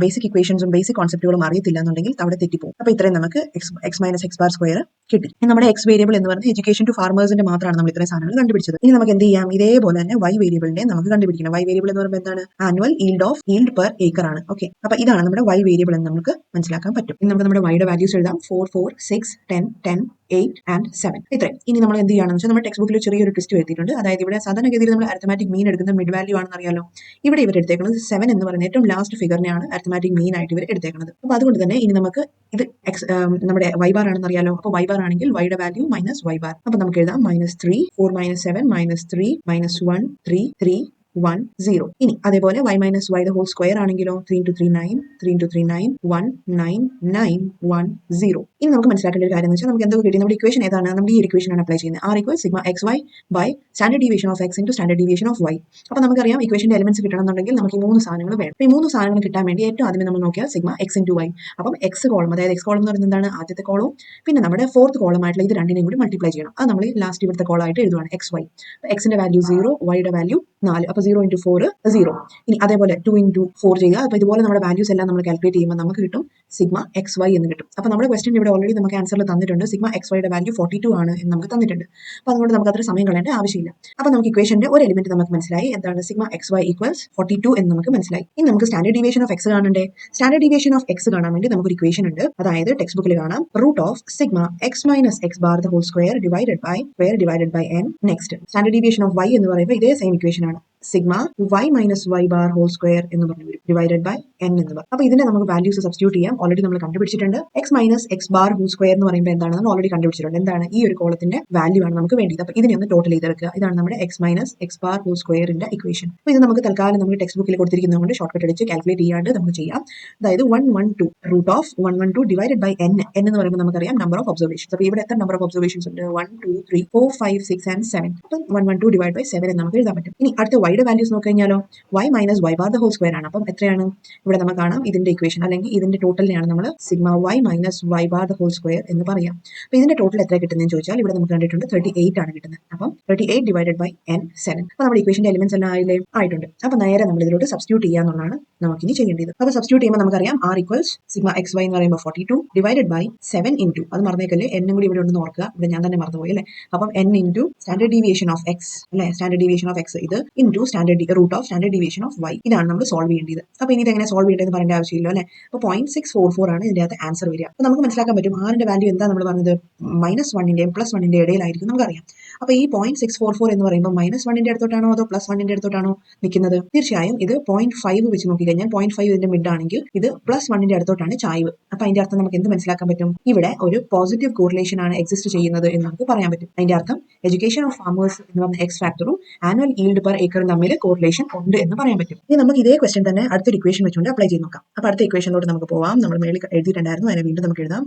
ബേസിക് ഇക്വേഷൻസും ബേസിക് കോൺസെപ്റ്റുകളും അറിയത്തില്ല എന്നുണ്ടെങ്കിൽ അവിടെ തെറ്റിപ്പോകും. അപ്പൊ ഇത്രയും നമുക്ക് X minus X bar square കിട്ടി. നമ്മുടെ എക്സ് വേരിയബിൾ എന്ന് പറഞ്ഞാൽ എഡ്യൂക്കേഷൻ ടു ഫാർമേഴ്സിന്റെ മാത്രമാണ് നമ്മൾ ഇത്രയും സാധനങ്ങൾ കണ്ടുപിടിച്ചത്. ഇനി നമുക്ക് എന്ത് ചെയ്യാം, ഇതേപോലെ തന്നെ വൈ വേരിയബിളിനെ നമുക്ക് കണ്ടുപിടിക്കണം. വൈ വേരിയബിൾ എന്ന് പറയുമ്പോൾ എന്താണ്? ആനുവൽ ഈൽഡ് പെർ ഏക്കർ ആണ്. ഓക്കെ, അപ്പൊ ഇതാണ് നമ്മുടെ വൈ വേരിയബിൾ എന്ന് നമുക്ക് മനസ്സിലാക്കാൻ പറ്റും. ഇനി നമുക്ക് നമ്മുടെ വൈയുടെ വാല്യൂസ് എഴുതാം. 4, 4, 6, 10, 10, 8 and 7. ഇത്രയും. ഇനി നമ്മൾ എന്ത് ചെയ്യുകയാണെന്ന് വെച്ചാൽ നമ്മുടെ ടെക്സ്റ്റ് ബുക്കിൽ ചെറിയൊരു ട്വിസ്റ്റ് വരുത്തിയിട്ടുണ്ട്. അതായത് ഇവിടെ സാധാരണഗതിയിൽ നമ്മൾ അരിത്തമാറ്റിക് മീൻ എടുക്കുന്ന മിഡ് വാല്യൂ ആണെന്ന് അറിയാലോ. ഇവിടെ ഇവർ എടുത്തേക്കുന്നത് 7 എന്ന് പറയുന്ന ഏറ്റവും ലാസ്റ്റ് ഫിഗറിനെയാണ് അരിത്തമാറ്റിക് മീൻ ആയിട്ട് ഇവർ എടുത്തേക്കുന്നത്. അപ്പൊ അതുകൊണ്ട് തന്നെ ഇനി നമുക്ക് ഇത് നമ്മുടെ വൈ ബാർ ആണെന്ന് അറിയാലോ. അപ്പൊ വൈ ബാർ ആണെങ്കിൽ വൈയുടെ വാല്യൂ മൈനസ് വൈ ബാർ. അപ്പൊ നമുക്ക് എഴുതാം -3, 4 - 7, -3, -1, 3, 3, 1, 0. ഇനി അതേപോലെ y - y the whole square ആണെങ്കിലോ 3 × 3 9, 3 × 3 9, 1, 9, 9, 1, 0. ഇനി നമുക്ക് മനസ്സിലാക്കേണ്ട ഒരു കാര്യം എന്ന് വെച്ചാൽ നമുക്ക് എന്തൊക്കെ കിട്ടി? നമ്മുടെ ഇക്വേഷൻ ഏതാണ്? നമ്മുടെ ഈ ഇക്വേഷൻ ആണ് അപ്ലൈ ചെയ്യുന്നത്. R = sigma xy by standard deviation of x into standard deviation of y. അപ്പോൾ നമുക്കറിയാം ഇക്വേഷന്റെ എലിമെന്റ്സ് കിട്ടണമെന്നുണ്ടെങ്കിൽ നമുക്ക് ഈ 3 സാധനങ്ങൾ വേണം. അപ്പോൾ ഈ 3 സാധനങ്ങൾ കിട്ടാൻ വേണ്ടി ഏറ്റവും ആദ്യം നമ്മൾ നോക്കിയാൽ സിഗ്മ x into y. അപ്പം x കോളം, അതായത് x കോളം എന്ന് പറയുന്നത് എന്താണ്? ആദ്യത്തെ കോളവും പിന്നെ നമ്മുടെ ഫോർത്ത് കോളം ആയിട്ടുള്ള ഇത് രണ്ടിനെയും കൂടി മൾട്ടിപ്ലൈ ചെയ്യണം. അത് നമ്മൾ ലാസ്റ്റ് ഇവിടുത്തെ കോളായിട്ട് എഴുതുവാണ് xy. അപ്പോൾ എക്സിന്റെ വാല്യൂ 0, വൈയുടെ വാല്യൂ 4. അപ്പോൾ 0 × 4 0. ഇനി അതേപോലെ 2 × 4 ചെയ്യുക. അപ്പോൾ ഇതുപോലെ നമ്മുടെ വാല്യൂസ് എല്ലാം നമ്മൾ കാൽക്കുലേറ്റ് ചെയ്യുമ്പോൾ നമുക്ക് കിട്ടും സിഗ്മ xy എന്ന് കിട്ടും. അപ്പോൾ നമ്മുടെ ക്വസ്റ്റ്യൻ ഇവിടെ ഓൾറെഡി നമുക്ക് ആൻസറിൽ തന്നിട്ടുണ്ട്. സിഗ്മ xyയുടെ വാല്യൂ 42 ആണ് എന്ന് നമുക്ക് തന്നിട്ടുണ്ട്. അപ്പോൾ അതുകൊണ്ട് നമുക്ക് അത്ര സമയം കളയേണ്ട ആവശ്യമില്ല. അപ്പോൾ നമുക്ക് ഇക്വേഷന്റെ ഒരു എലിമെന്റ് നമുക്ക് മനസ്സിലായി. എന്താണ്? സിഗ്മ xy = 42 എന്ന് നമുക്ക് മനസ്സിലായി. ഇനി നമുക്ക് സ്റ്റാൻഡേർഡ് ഡീവിയേഷൻ ഓഫ് x കാണണ്ടേ? സ്റ്റാൻഡേർഡ് ഡീവിയേഷൻ ഓഫ് x കാണാൻ വേണ്ടി നമുക്ക് ഒരു ഇക്വേഷൻ ഉണ്ട്. അതായത് ടെക്സ്റ്റ് ബുക്കിൽ കാണാം √root sigma x - x bar the whole square divided by n. Next standard deviation of y എന്ന് പറയുമ്പോൾ ഇതേ സെയിം ഇക്വേഷൻ ആണ്. Sigma y - y bar whole square എന്ന് പറഞ്ഞു വരും, ഡിവൈഡഡ് ബൈ n എന്ന് പറയും. അപ്പോൾ ഇതിനെ നമുക്ക് വാല്യൂസ് സബ്സ്റ്റിറ്റ്യൂട്ട് ചെയ്യാം. ഓൾറെഡി നമ്മൾ കണ്ടുപിടിച്ചിട്ടുണ്ട്. x - x bar whole square എന്ന് പറയുമ്പോൾ എന്താണ്? നമ്മൾ ഓൾറെഡി കണ്ടുപിടിച്ചിട്ടുണ്ട്. എന്താണ്? ഈ ഒരു കോളത്തിന്റെ വാല്യൂ ആണ് നമുക്ക് വേണ്ടത്. അപ്പോൾ ഇതിനെ ഒന്ന് ടോട്ടൽ ചെയ്തെടുക്കുക. ഇതാണ് നമ്മുടെ x - x ബാർ ഹോൾ സ്ക്വയറിന്റെ ഇക്വേഷൻ. അപ്പോൾ ഇത് നമുക്ക് തൽക്കാലം നമ്മൾ ടെക്സ്റ്റ് ബുക്കിൽ കൊടുത്തിരിക്കുന്നതുകൊണ്ട് ഷോർട്ട് കട്ട് അടിച്ച് കാൽക്കുലേറ്റ് ചെയ്യാണ്ട് നമുക്ക് ചെയ്യാം. അതായത് 112 √112 ഡിവൈഡഡ് ബൈ n. n എന്ന് പറയുമ്പോൾ നമുക്കറിയാം നമ്പർ ഓഫ് ഒബ്സർവേഷൻസ്. അപ്പോൾ ഇവിടെ എത്ര നമ്പർ ഓഫ് ഒബ്സർവേഷൻസ് ഉണ്ട്? 1, 2, 3, 4, 5, 6 and 7. അപ്പം 112 ഡിവൈഡ് ബൈ 7 എന്ന് നമുക്ക് എഴുതാൻ പറ്റും. ഇനി അടുത്ത വൈയുടെ വാല്യൂസ് നോക്കിക്കഴിഞ്ഞാലോ y minus y bar the whole square ആണ്. അപ്പം എത്രയാണ് ഇവിടെ നമുക്ക് കാണാം ഇതിന്റെ ഇക്വേഷൻ അല്ലെങ്കിൽ ഇതിന്റെ ടോട്ടലിനെയാണ് നമ്മൾ sigma y minus y bar the whole square എന്ന് പറയാം. അപ്പോൾ ഇതിന്റെ ടോട്ടൽ എത്ര കിട്ടുന്നതെന്ന് ചോദിച്ചാൽ ഇവിടെ നമുക്ക് കണ്ടിട്ടുണ്ട് 38 ആണ് കിട്ടുന്നത്. അപ്പം 38 ഡിവൈഡഡ് ബൈ n 7. അപ്പോൾ നമ്മുടെ ഇക്വേഷന്റെ എലിമെന്റ്സ് എല്ലാം ആയിട്ടുണ്ട്. അപ്പോൾ നേരെ നമ്മൾ ഇതിലോട്ട് സബ്സ്റ്റിറ്റ്യൂട്ട് ചെയ്യാന്നുള്ളതാണ് നമുക്കിനി ചെയ്യേണ്ടത്. അപ്പോൾ സബ്സ്റ്റിറ്റ്യൂട്ട് ചെയ്യുമ്പോൾ നമുക്കറിയാം r equals sigma X Y എന്ന് പറയുമ്പോൾ 42 ഡിവൈഡഡ് ബൈ 7 ഇൻറ്റു അത് മറന്നേക്കല്ലേ എന്നും കൂടി ഇവിടെ ഉണ്ടെന്ന് ഓർക്കുക. ഇവിടെ ഞാൻ തന്നെ മറന്നുപോയി അല്ലേ. അപ്പം n into standard deviation of X അല്ലെ, സ്റ്റാൻഡേർഡ് ഡീവിയേഷൻ ഓഫ് എക്സ് ഇത് into root of standard deviation of Y. ഇതാണ് നമ്മൾ സോൾവ് ചെയ്യേണ്ടത്. അപ്പോൾ ഇനി ഇതെങ്ങനെ സോൾവ് ചെയ്യേണ്ടതെന്ന് പറയേണ്ട ആവശ്യമില്ല അല്ലേ. അപ്പോൾ 0.644 ആണ് ഇതിന്റെ അകത്ത് ആൻസർ വരിക. അപ്പോൾ നമുക്ക് മനസ്സിലാക്കാൻ പറ്റും ആറിന്റെ വാല്യൂ എന്താ നമ്മൾ പറഞ്ഞത് -1ന്റെയും +1ന്റെയും ഇടയിലായിരിക്കും നമുക്കറിയാം. അപ്പോൾ ഈ 0.644 എന്ന് പറയുമ്പോൾ -1ന്റെ അടുത്തോട്ടാണോ അതോ +1ന്റെ അടുത്തോട്ടാണോ നിൽക്കുന്നത്? തീർച്ചയായും ഇത് 0.5 വെച്ച് നോക്കിക്കഴിഞ്ഞാൽ 0.5 ഇതിന്റെ മിഡ് ആണെങ്കിൽ ഇത് +1ന്റെ അടുത്തോട്ടാണ് ചായ്വ്. അപ്പോൾ അതിന്റെ അർത്ഥം നമുക്ക് എന്ത് മനസ്സിലാക്കാൻ പറ്റും? ഇവിടെ ഒരു പോസിറ്റീവ് കോറിലേഷൻ ആണ് എക്സിസ്റ്റ് ചെയ്യുന്നത് എന്ന് നമുക്ക് പറയാൻ പറ്റും. അതിന്റെ അർത്ഥം എഡ്യൂക്കേഷൻ ഓഫ് ഫാമേഴ്സ് എന്ന് പറഞ്ഞ എക്സ് ഫാക്ടറും ആനുവൽ ഈൽഡ് പെർ ഏക്കറും തമ്മിൽ കോറിലേഷൻ ഉണ്ട് എന്ന് പറയാൻ പറ്റും. ഇനി നമുക്ക് ഇതേ ക്വസ്റ്റൻ തന്നെ അടുത്തൊരു ഇക്വേഷൻ വെച്ചുകൊണ്ട് അപ്ലൈ ചെയ്ത് നോക്കാം. അപ്പോൾ അടുത്ത ഇക്വേഷനിലോട്ട് നമുക്ക് പോവാം. നമ്മൾ മേളിൽ എഴുതിയിട്ടുണ്ടായിരുന്നു, അതിനെ വീണ്ടും നമുക്ക് എഴുതാം.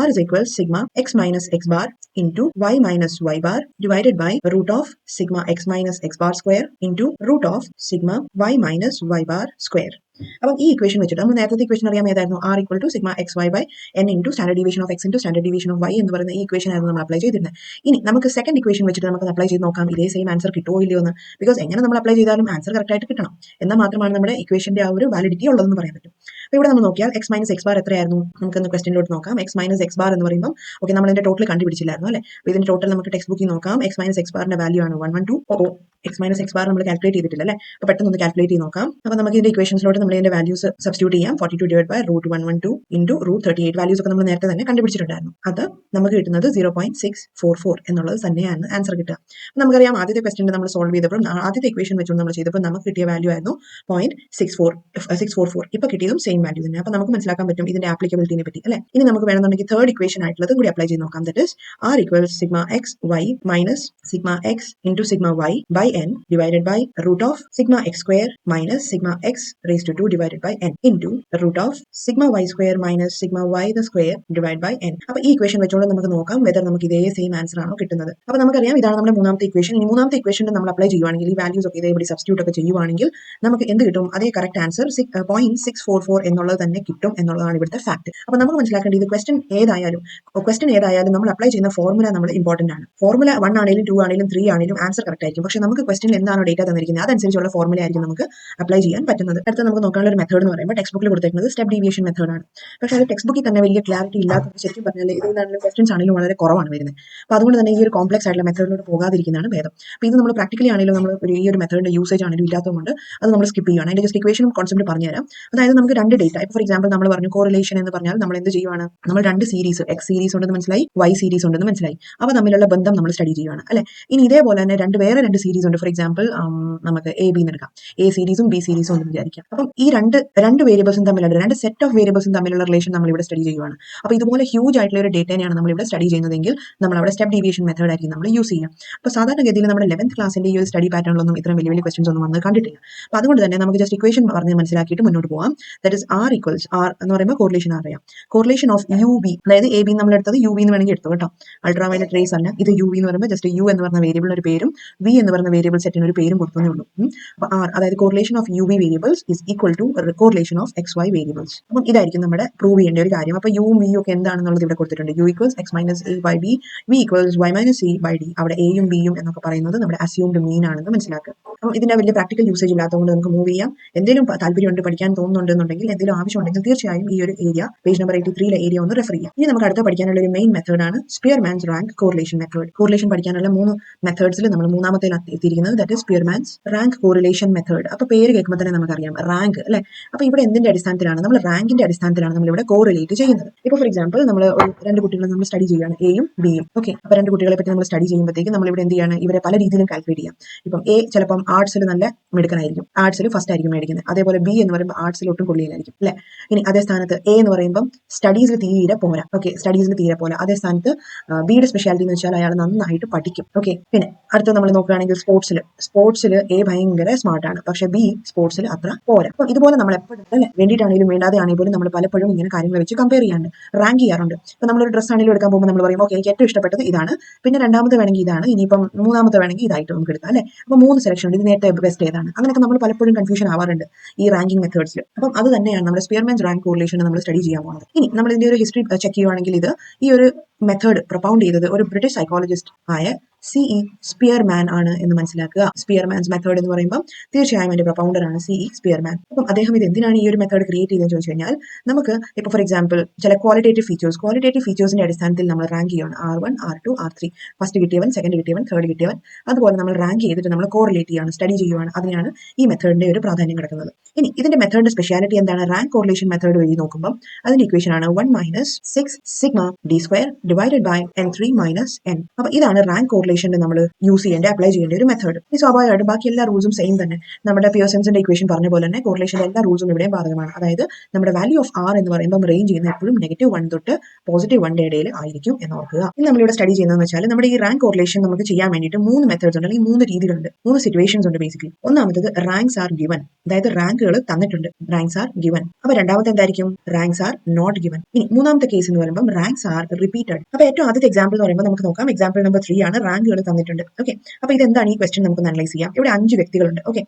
r is equals sigma x minus x bar into y minus y bar divided by root of sigma x minus x bar square into root of sigma y minus y bar square. അപ്പം ഈ equation വെച്ചിട്ട് നമ്മൾ നേരത്തെ equation അറിയാം ഏതായിരുന്നു? r equal to sigma x y by n into standard deviation of x into standard deviation of y എന്ന് പറയുന്ന ഈ ഇക്വേഷൻ ആയിരുന്നു നമ്മൾ അപ്ലൈ ചെയ്തിരുന്നത്. ഇനി നമുക്ക് സെക്കൻഡ് ഇക്വേഷൻ വെച്ചിട്ട് നമുക്ക് അപ്ലൈ ചെയ്ത് നോക്കാം ഇതേ സെയിം ആൻസർ കിട്ടുമോ ഇല്ലയോ എന്ന്. ബിക്കോസ് എങ്ങനെ നമ്മൾ അപ്ലൈ ചെയ്താലും ആൻസർ കറക്റ്റ് ആയിട്ട് കിട്ടണം, എന്നാൽ മാത്രമാണ് നമ്മുടെ ഇക്വേഷന്റെ ആ ഒരു വാലിഡിറ്റി ഉള്ളതെന്ന് പറയാൻ പറ്റും. അപ്പോൾ ഇവിടെ നമ്മൾ നോക്കിയാൽ x മൈനസ് എക്സ് ബാർ എത്രയായിരുന്നു? നമുക്കൊന്ന് ക്വസ്റ്റനിലോട്ട് നോക്കാം. x മൈനസ് എക്സ് ബാർ എന്ന് പറയുമ്പോൾ ഓക്കെ നമ്മൾ ഇതിന്റെ ടോട്ടൽ കണ്ടുപിടിച്ചില്ലായിരുന്നു അല്ലേ. അപ്പോൾ ഇതിന്റെ ടോട്ടൽ നമുക്ക് ടെക്സ്റ്റ് ബുക്കിൽ നോക്കാം. x മൈനസ് എക്സ് ബാറിന്റെ വാല്യൂ ആണ് 112. x മൈനസ് എക്സ് ബാർ നമ്മൾ കാൽക്കുലേറ്റ് ചെയ്തിട്ടില്ല അല്ലേ. അപ്പോൾ പെട്ടെന്ന് ഒന്ന് കാൽക്കുലേറ്റ് ചെയ്ത് നോക്കാം. അപ്പോൾ നമുക്ക് ഇതിന്റെ ഇക്വേഷൻസിലോട്ട് നമ്മൾ ഇതിന്റെ വാല്യൂസ് സബ്സ്റ്റിറ്റ്യൂട്ട് ചെയ്യാം. 42 divide by root 112 into root 38 values ഒക്കെ നമ്മൾ നേരത്തെ തന്നെ കണ്ടുപിടിച്ചിട്ടുണ്ടായിരുന്നു. അത് നമുക്ക് കിട്ടുന്നത് 0.644 എന്നുള്ളത് തന്നെയാണ് ആൻസർ കിട്ടുക. നമുക്കറിയാം ആദ്യത്തെ ക്വസ്റ്റ്യൻ നമ്മൾ സോൾവ് ചെയ്തപ്പോൾ ആദ്യത്തെ ഇക്വേഷൻ വെച്ചുകൊണ്ട് നമ്മൾ ചെയ്തപ്പോൾ നമുക്ക് കിട്ടിയ വാല്യൂ ആയിരുന്നു 0.644. ഇപ്പോൾ കിട്ടിയതും സെയിം വാല്യൂ തന്നെ. അപ്പോൾ നമുക്ക് മനസ്സിലാക്കാൻ പറ്റും ഇതിന്റെ ആപ്ലിക്കബിലിറ്റിനെ പറ്റി അല്ലേ. ഇനി നമുക്ക് വേണമെന്നുണ്ടെങ്കിൽ തേർഡ് ഇക്വേഷൻ ആയിട്ടുള്ളത് കൂടി അപ്ലൈ ചെയ്ത് നോക്കാം. That is r equals sigma X Y minus sigma X into sigma Y by n divided by root of sigma x square minus sigma x raised to 2 divided by n into root of sigma y square minus sigma y the square divided by n. അപ്പോൾ ഈ equation വെച്ചുകൊണ്ട് നമുക്ക് നോക്കാം whether നമുക്ക് ഇതേ same answer ആണോ കിട്ടുന്നത്. അപ്പോൾ നമുക്കറിയാം ഇതാണ് നമ്മുടെ മൂന്നാമത്തെ ഇക്വേഷൻ. ഈ മൂന്നാമത്തെ ഇക്വേഷനിൽ നമ്മൾ അപ്ലൈ ചെയ്യുവാണെങ്കിൽ ഈ വാല്യൂസ് ഒക്കെ ഇതേപടി സബ്സ്റ്റിറ്റ്യൂട്ട് ഒക്കെ ചെയ്യുവാണെങ്കിൽ നമുക്ക് എന്ത് കിട്ടും? അതേ കറക്റ്റ് ആൻസർ 0.644 എന്നുള്ളത് തന്നെ കിട്ടും എന്നുള്ളതാണ് ഇവിടുത്തെ ഫാക്ട്. അപ്പോൾ നമുക്ക് മനസ്സിലാക്കേണ്ടത് ക്വസ്റ്റൻ ഏതായാലും നമ്മൾ അപ്ലൈ ചെയ്യുന്ന ഫോർമുല നമ്മൾ ഇമ്പോർട്ടന്റ് ആണ്. ഫോർമുല 1 ആണെങ്കിലും 2 ആണെങ്കിലും 3 ആണെങ്കിലും ആൻസർ കറക്റ്റ് ആയിരിക്കും. പക്ഷേ നമുക്ക് ക്വസ്റ്റനിൽ എന്താണോ ഡേറ്റ തന്നിരിക്കുന്നത് അതനുസരിച്ചുള്ള ഫോർമുല ആയിരിക്കും നമുക്ക് അപ്ലൈ ചെയ്യാൻ പറ്റുന്നത്. അടുത്ത നമുക്ക് നോക്കാനുള്ള ഒരു മെത്തേഡ് എന്ന് പറയുമ്പോൾ ടെക്സ്റ്റ് ബുക്കിൽ കൊടുത്തിരിക്കുന്നത് സ്റ്റെപ്പ് ഡീവിയേഷൻ മെത്തേഡാണ്. പക്ഷേ അത് ടെക്സ്റ്റ് ബുക്കിൽ തന്നെ വലിയ ക്ലാരിറ്റി ഇല്ലാത്തത് ശരിക്കും പറഞ്ഞാൽ ഇതിനാണെങ്കിലും ക്വസ്റ്റൻസ് ആണെങ്കിലും വളരെ കുറവാണ് വരുന്നത്. അപ്പോൾ അതുകൊണ്ട് തന്നെ ഈ ഒരു കോംപ്ലക്സ് ആയിട്ടുള്ള മെത്തേഡിലോട്ട് പോകാതിരിക്കുന്നതാണ് ഭേദം. അപ്പോൾ ഇത് നമ്മൾ പ്രാക്ടിക്കലി ആണെങ്കിലും നമ്മൾ ഈ ഒരു മെത്തേഡിന്റെ യൂസേജ് ആണെങ്കിലും ഇല്ലാത്തതുകൊണ്ട് അത് നമ്മൾ സ്കിപ്പ് ചെയ്യുകയാണ്. അതിന്റെ ജസ്റ്റ് ഇക്വേഷനും കോൺസെപ്റ്റ് പറഞ്ഞുതരാം. അതായത് നമുക്ക് രണ്ട് ഡേറ്റ ഇപ്പോൾ ഫോർ എക്സാമ്പിൾ നമ്മൾ പറഞ്ഞു കോറിലേഷൻ എന്ന് പറഞ്ഞാൽ നമ്മൾ എന്ത് ചെയ്യുവാണ്? നമ്മൾ രണ്ട് സീരീസ് എക്സ് സീരീസ് ഉണ്ടെന്ന് മനസ്സിലായി, വൈ സീരീസ് ഉണ്ടെന്ന് മനസ്സിലായി. അവ തമ്മിലുള്ള ബന്ധം നമ്മൾ സ്റ്റഡി ചെയ്യുകയാണ് അല്ലെ. ഇനി ഇതേപോലെ തന്നെ വേറെ രണ്ട് സീരീസ് ഉണ്ട്. ഫോർ എക്സാമ്പിൾ നമുക്ക് എ ബി എടുക്കാം. എ സീരീസും ബി സീരീസും ഉണ്ടെന്ന് വിചാരിക്കാം. അപ്പം ഈ രണ്ട് വേരിയബിൾസും തമ്മിലുള്ള രണ്ട് സെറ്റ് ഓഫ് വേരിയബിൾസും തമ്മിലുള്ള റിലേഷൻ നമ്മൾ ഇവിടെ സ്റ്റഡി ചെയ്യുവാണ്. അപ്പോൾ ഇതുപോലെ ഹ്യൂജ് ആയിട്ടുള്ള ഒരു ഡേറ്റയാണ് നമ്മൾ ഇവിടെ സ്റ്റഡി ചെയ്യുന്നതെങ്കിൽ നമ്മൾ അവിടെ സ്റ്റെപ്പ് ഡീവിയേഷൻ മെത്തേഡ് ആയിരിക്കും നമ്മൾ യൂസ് ചെയ്യുക. അപ്പോൾ സാധാരണഗതിയിൽ നമ്മുടെ 11th ക്ലാസ്സിന്റെ ഈ ഒരു സ്റ്റഡി പാറ്റേണിലൊന്നും ഇത്രയും വലിയ ക്വസ്റ്റൻസ് ഒന്നും വന്ന് കണ്ടിട്ടില്ല. അപ്പോൾ അതുകൊണ്ട് തന്നെ നമുക്ക് ജസ്റ്റ് ഇക്വേഷൻ പറഞ്ഞ് മനസ്സിലാക്കിയിട്ട് മുന്നോട്ട് പോകാം. That is r equals r എന്ന് പറയുമ്പോൾ കോറിലേഷൻ അറിയാം. കോറിലേഷൻ ഓഫ് യു ബി, അതായത് എ ബി നമ്മൾ എടുത്തത് യു ബി എന്ന് വേണമെങ്കിൽ എടുത്തു കേട്ടോ. അൾട്രാ വയലറ്റ് റേസ് അല്ല, ഇത് യു ബി എന്ന് പറയുമ്പോൾ ജസ്റ്റ് യു എന്ന് പറഞ്ഞ വേരിയബിളിന് ഒരു പേരും വി എന്ന് പറയുന്ന വേരിയബിൾ സെറ്റിന് ഒരു പേരും കൊടുത്തേ ഉള്ളൂ. അപ്പോൾ r അതായത് correlation of U V variables is equal to correlation of X Y variables. അപ്പം ഇതായിരിക്കും നമ്മുടെ പ്രൂവ് ചെയ്യേണ്ട ഒരു കാര്യം. അപ്പോൾ യുവും വിയും ഒക്കെ എന്താണെന്നുള്ളത് ഇവിടെ കൊടുത്തിട്ടുണ്ട്. U equals X minus A by B, V equals Y minus C by D. അവിടെ എയും ബിയും എന്നൊക്കെ പറയുന്നത് നമ്മുടെ അസ്യൂംഡ് മീൻ ആണെന്ന് മനസ്സിലാക്കുക. അപ്പം ഇതിന്റെ വലിയ പ്രാക്ടിക്കൽ യൂസേജ് ഇല്ലാത്തതുകൊണ്ട് നമുക്ക് മൂവ് ചെയ്യാം. എന്തെങ്കിലും താല്പര്യമുണ്ട് പഠിക്കാൻ തോന്നുന്നുണ്ടെന്നുണ്ടെങ്കിൽ എന്തെങ്കിലും ആവശ്യമുണ്ടെങ്കിൽ തീർച്ചയായും ഈ ഒരു ഏരിയ പേജ് നമ്പർ 83 ഏരിയ ഒന്ന് റെഫർ ചെയ്യാം. ഇനി നമുക്ക് അടുത്ത പഠിക്കാനുള്ള ഒരു മെയിൻ മെത്തേഡാണ് Spearman's rank correlation method. Correlation പഠിക്കാനുള്ള 3 മെത്തേഡ്സിൽ നമ്മൾ മൂന്നാമത്തെ എത്തിയിരിക്കുന്നത് that is Spearman's rank correlation method. അപ്പോൾ പേര് കേൾക്കുമ്പോൾ തന്നെ നമുക്കറിയാം റാങ്ക് അല്ലെ. അപ്പോൾ ഇവിടെ എന്തിന്റെ അടിസ്ഥാനത്തിലാണ്? നമ്മൾ റാങ്കിന്റെ അടിസ്ഥാനത്തിലാണ് നമ്മൾ ഇവിടെ കോറിലേറ്റ് ചെയ്യുന്നത്. ഇപ്പോൾ ഫോർ എക്സാമ്പിൾ നമ്മൾ രണ്ട് കുട്ടികളെ നമ്മൾ സ്റ്റഡി ചെയ്യുകയാണ്, എയും ബിയും. ഓക്കെ, അപ്പോൾ രണ്ട് കുട്ടികളെ പറ്റി നമ്മൾ സ്റ്റഡി ചെയ്യുമ്പോഴത്തേക്ക് നമ്മൾ ഇവിടെ എന്ത് ചെയ്യാണ്? ഇവരെ പല രീതിയിലും കാൽക്കുലേറ്റ് ചെയ്യാം. ഇപ്പം എ ചിലപ്പം ആർട്സിൽ നല്ല മിടുക്കനായിരിക്കും, ആർട്സിൽ ഫസ്റ്റ് ആയിരിക്കും മേടിക്കുന്നത്. അതേപോലെ ബി എന്ന് പറയുമ്പോൾ ആർട്സിൽ ഒട്ടും കൊള്ളിയിലായിരിക്കും. ആയിരിക്കും അല്ലെ. ഇനി അതേ സ്ഥാനത്ത് എ എന്ന് പറയുമ്പം സ്റ്റഡീസിൽ തീരെ പോരാ. ഓക്കെ, സ്റ്റഡീസിൽ തീരെ പോരാ. അതേ സ്ഥാനത്ത് ബിയുടെ സ്പെഷ്യാലിറ്റി എന്ന് വെച്ചാൽ അയാൾ നന്നായിട്ട് പഠിക്കും. ഓക്കെ, പിന്നെ അടുത്ത നമ്മൾ നോക്കുകയാണെങ്കിൽ സ്പോർട്സിൽ എ ഭയങ്കര സ്മാർട്ടാണ്, പക്ഷെ ബി സ്പോർട്സിൽ അത്ര പോരാ. അപ്പം ഇതുപോലെ നമ്മൾ എപ്പോഴും അല്ലെ വേണ്ടിയിട്ടാണെങ്കിലും വേണ്ടാതെ ആണെങ്കിൽ പോലും നമ്മൾ പലപ്പോഴും ഇങ്ങനെ കാര്യങ്ങൾ വെച്ച് കമ്പയർ ചെയ്യാറുണ്ട്, റാങ്ക് ചെയ്യാറുണ്ട്. ഇപ്പൊ നമ്മളൊരു ഡ്രസ് ആണെങ്കിലും എടുക്കാൻ പോകുമ്പോൾ നമ്മൾ പറയും ഓക്കെ എനിക്ക് ഏറ്റവും ഇഷ്ടപ്പെട്ടത് ഇതാണ്, പിന്നെ രണ്ടാമത്തെ വേണമെങ്കിൽ ഇതാണ്, ഇനിയിപ്പം മൂന്നാമത്തെ വേണമെങ്കിൽ ഇതായിട്ട് നമുക്ക് എടുക്കാം അല്ലെ. അപ്പൊ 3 സെലക്ഷൻ ഉണ്ട്, ഇത് നേരത്തെ ബെസ്റ്റ് ഏതാണ്, അങ്ങനെയൊക്കെ നമ്മൾ പലപ്പോഴും കൺഫ്യൂഷൻ ആവാറുണ്ട് ഈ റാങ്കിങ് മെത്തേഡ്സിൽ. അപ്പം അത് തന്നെയാണ് നമ്മുടെ സ്പിയർമാൻസ് റാങ്ക് കോറിലേഷൻ നമ്മൾ സ്റ്റഡി ചെയ്യാൻ പോകുന്നത്. ഇനി നമ്മൾ ഇതിന്റെ ഒരു ഹിസ്റ്ററി ചെക്ക് ചെയ്യുവാണെങ്കിൽ ഈ ഒരു മെത്തേഡ് പ്രൊപ്പൗണ്ട് ചെയ്തത് ഒരു ബ്രിട്ടീഷ് സൈക്കോളജിസ്റ്റ് ആയ സിഇ സ്പിയർമാൻ ആണ് എന്ന് മനസ്സിലാക്കുക. സ്പിയർമാൻസ് മെത്തേഡ് എന്ന് പറയുമ്പോൾ തീർച്ചയായും അതിന്റെ പ്രൊപ്പൗണ്ടർ ആണ് സിഇ സ്പിയർമാൻ. അപ്പം അദ്ദേഹം ഇത് എന്തിനാണ് ഈ ഒരു മെത്തേഡ് ക്രിയേറ്റ് ചെയ്തതെന്ന് ചോദിച്ചു കഴിഞ്ഞാൽ, നമുക്ക് ഇപ്പോൾ ഫോർ എക്സാമ്പിൾ ചില ക്വാളിറ്റേറ്റീവ് ഫീച്ചേഴ്സിന്റെ അടിസ്ഥാനത്തിൽ നമ്മൾ റാങ്ക് ചെയ്യണം. R1, R2, R3, ഫസ്റ്റ് കിട്ടിയവൻ, സെക്കൻഡ് കിട്ടിയവൻ, തേർഡ് കിട്ടിയവൻ, അതുപോലെ നമ്മൾ റാങ്ക് ചെയ്തിട്ട് നമ്മൾ കോറിലേറ്റ് ചെയ്യാണ്, സ്റ്റഡി ചെയ്യുവാണ്. അതിനാണ് ഈ മെത്തേഡിന്റെ ഒരു പ്രാധാന്യം കിടക്കുന്നത്. ഇനി ഇതിന്റെ മെത്തേഡിന്റെ സ്പെഷ്യാലിറ്റി എന്താണ്? റാങ്ക് കോറിലേഷൻ മെത്തേഡ് വഴി നോക്കുമ്പോൾ അതിന്റെ ഇക്വേഷൻ ആണ് 1 - 6 sigma d² divided by n3 - n. അപ്പൊ ഇതാണ് റാങ്ക് കോറിലേഷന്റെ നമ്മൾ യൂസ് ചെയ്യേണ്ട അപ്ലൈ ചെയ്യേണ്ട ഒരു മെത്തേഡ്. ഈ സ്വാഭാവികമായിട്ടും ബാക്കി എല്ലാ റൂൾസും സെയിം തന്നെ. നമ്മുടെ പിയേഴ്സൺസിന്റെ ഇക്വേഷൻ പറഞ്ഞ പോലെ തന്നെ കോറിലേഷന്റെ എല്ലാ റൂൾസും ഇവിടെയും ബാധകമാണ്. അതായത് നമ്മുടെ വാല്യൂ ഓഫ് R എന്ന് പറയുമ്പോൾ റേഞ്ച് ചെയ്യുന്ന എപ്പോഴും -1 തൊട്ട് +1 ഇടയിൽ ആയിരിക്കും എന്ന് ഓർക്കുക. ഇനി നമ്മളിവിടെ സ്റ്റഡി ചെയ്യുന്നതെന്ന് വെച്ചാൽ നമ്മുടെ ഈ റാങ്ക് കോറിലേഷൻ നമുക്ക് ചെയ്യാൻ വേണ്ടിയിട്ട് 3 മെത്തേഡ്സ് ഉണ്ട്, അല്ലെങ്കിൽ 3 രീതികളുണ്ട്, 3 സിറ്റുവേഷൻസ് ഉണ്ട് ബേസിക്കലി. ഒന്നാമത്തത് റാങ്ക്സ് ആർ ഗിവൻ, അതായത് റാങ്കുകൾ തന്നിട്ടുണ്ട്, റാങ്ക്സ് ആർ ഗിവൻ. അപ്പൊ രണ്ടാമത്തെ എന്തായിരിക്കും? Ranks are not given. ഇനി മൂന്നാമത്തെ കേസ് എന്ന് പറയുമ്പോൾ റാങ്ക്സ് ആർ റിപ്പീറ്റഡ്. അപ്പൊ ഏറ്റവും ആദ്യത്തെ എക്സാമ്പിൾ എന്ന് പറയുമ്പോൾ നമുക്ക് നോക്കാം. എക്സാമ്പിൾ നമ്പർ 3 ആണ്, റാങ്കുകൾ തന്നിട്ടുണ്ട്. ഓക്കെ, അപ്പൊ ഇതെന്താണ് ഈ ക്വസ്റ്റ്യൻ നമുക്ക് അനലൈസ് ചെയ്യാം. ഇവിടെ 5 വ്യക്തികളുണ്ട്. Okay,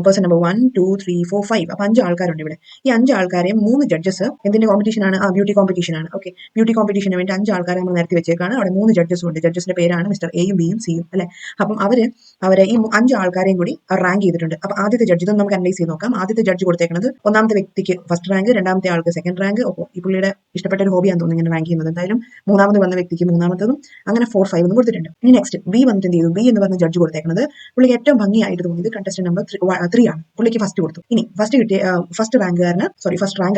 person number 1, 2, 3, 4, 5. അപ്പൊ 5 ആൾക്കാരുണ്ട് ഇവിടെ. ഈ 5 ആൾക്കാരെയും 3 ജഡ്ജസ് എന്തിന്റെ കോമ്പറ്റീഷൻ ആണ്? ബ്യൂട്ടി കോമ്പറ്റീഷൻ ആണ്. ഓക്കെ, ബ്യൂട്ടി കോമ്പറ്റീഷന് വേണ്ടി 5 ആൾക്കാരെ നമ്മൾ നിരത്തി വെച്ചേക്കാണ്. അവിടെ 3 ജഡ്ജസും ഉണ്ട്. ജഡ്ജസിന്റെ പേരാണ് മിസ്റ്റർ എയും ബിയും സിയും അല്ലെ. അപ്പം അവരെ ഈ 5 ആൾക്കാരെയും കൂടി റാങ്ക് ചെയ്തിട്ടുണ്ട്. അപ്പൊ ആദ്യത്തെ ജഡ്ജ് ഇതൊന്നും നമുക്ക് അനലൈസ് ചെയ്ത് നോക്കാം. ആദ്യത്തെ ജഡ്ജ് കൊടുത്തേക്കുന്നത് ഒന്നാമത്തെ വ്യക്തിക്ക് ഫസ്റ്റ് റാങ്ക്, രണ്ടാമത്തെ ആൾക്ക് സെക്കൻഡ് റാങ്ക്. ഒപ്പം ഈ പുള്ളിയുടെ ഇഷ്ടപ്പെട്ട ഒരു ഹോബിയാന്ന് തോന്നുന്നു ഇങ്ങനെ റാങ്ക് ചെയ്യുന്നത്. എന്തായാലും മൂന്നാമത് വന്ന വ്യക്തിക്ക് മൂന്നാമത്തതും, അങ്ങനെ 4, 5 ഒന്നും കൊടുത്തിട്ടുണ്ട്. ഇനി നെക്സ്റ്റ് ബി വന്നിട്ട് എന്ത് ചെയ്തു? ബി എന്ന് പറഞ്ഞ ജഡ്ജ് കൊടുത്തേക്കുന്നത് പുള്ളിക്ക് ഏറ്റവും ഭംഗിയായിട്ട് തോന്നിയത് കണ്ടസ്റ്റന്റ് നമ്പർ 3 ആണ്. പുള്ളിക്ക് ഫസ്റ്റ് കൊടുത്തു. ഇനി ഫസ്റ്റ് റാങ്ക്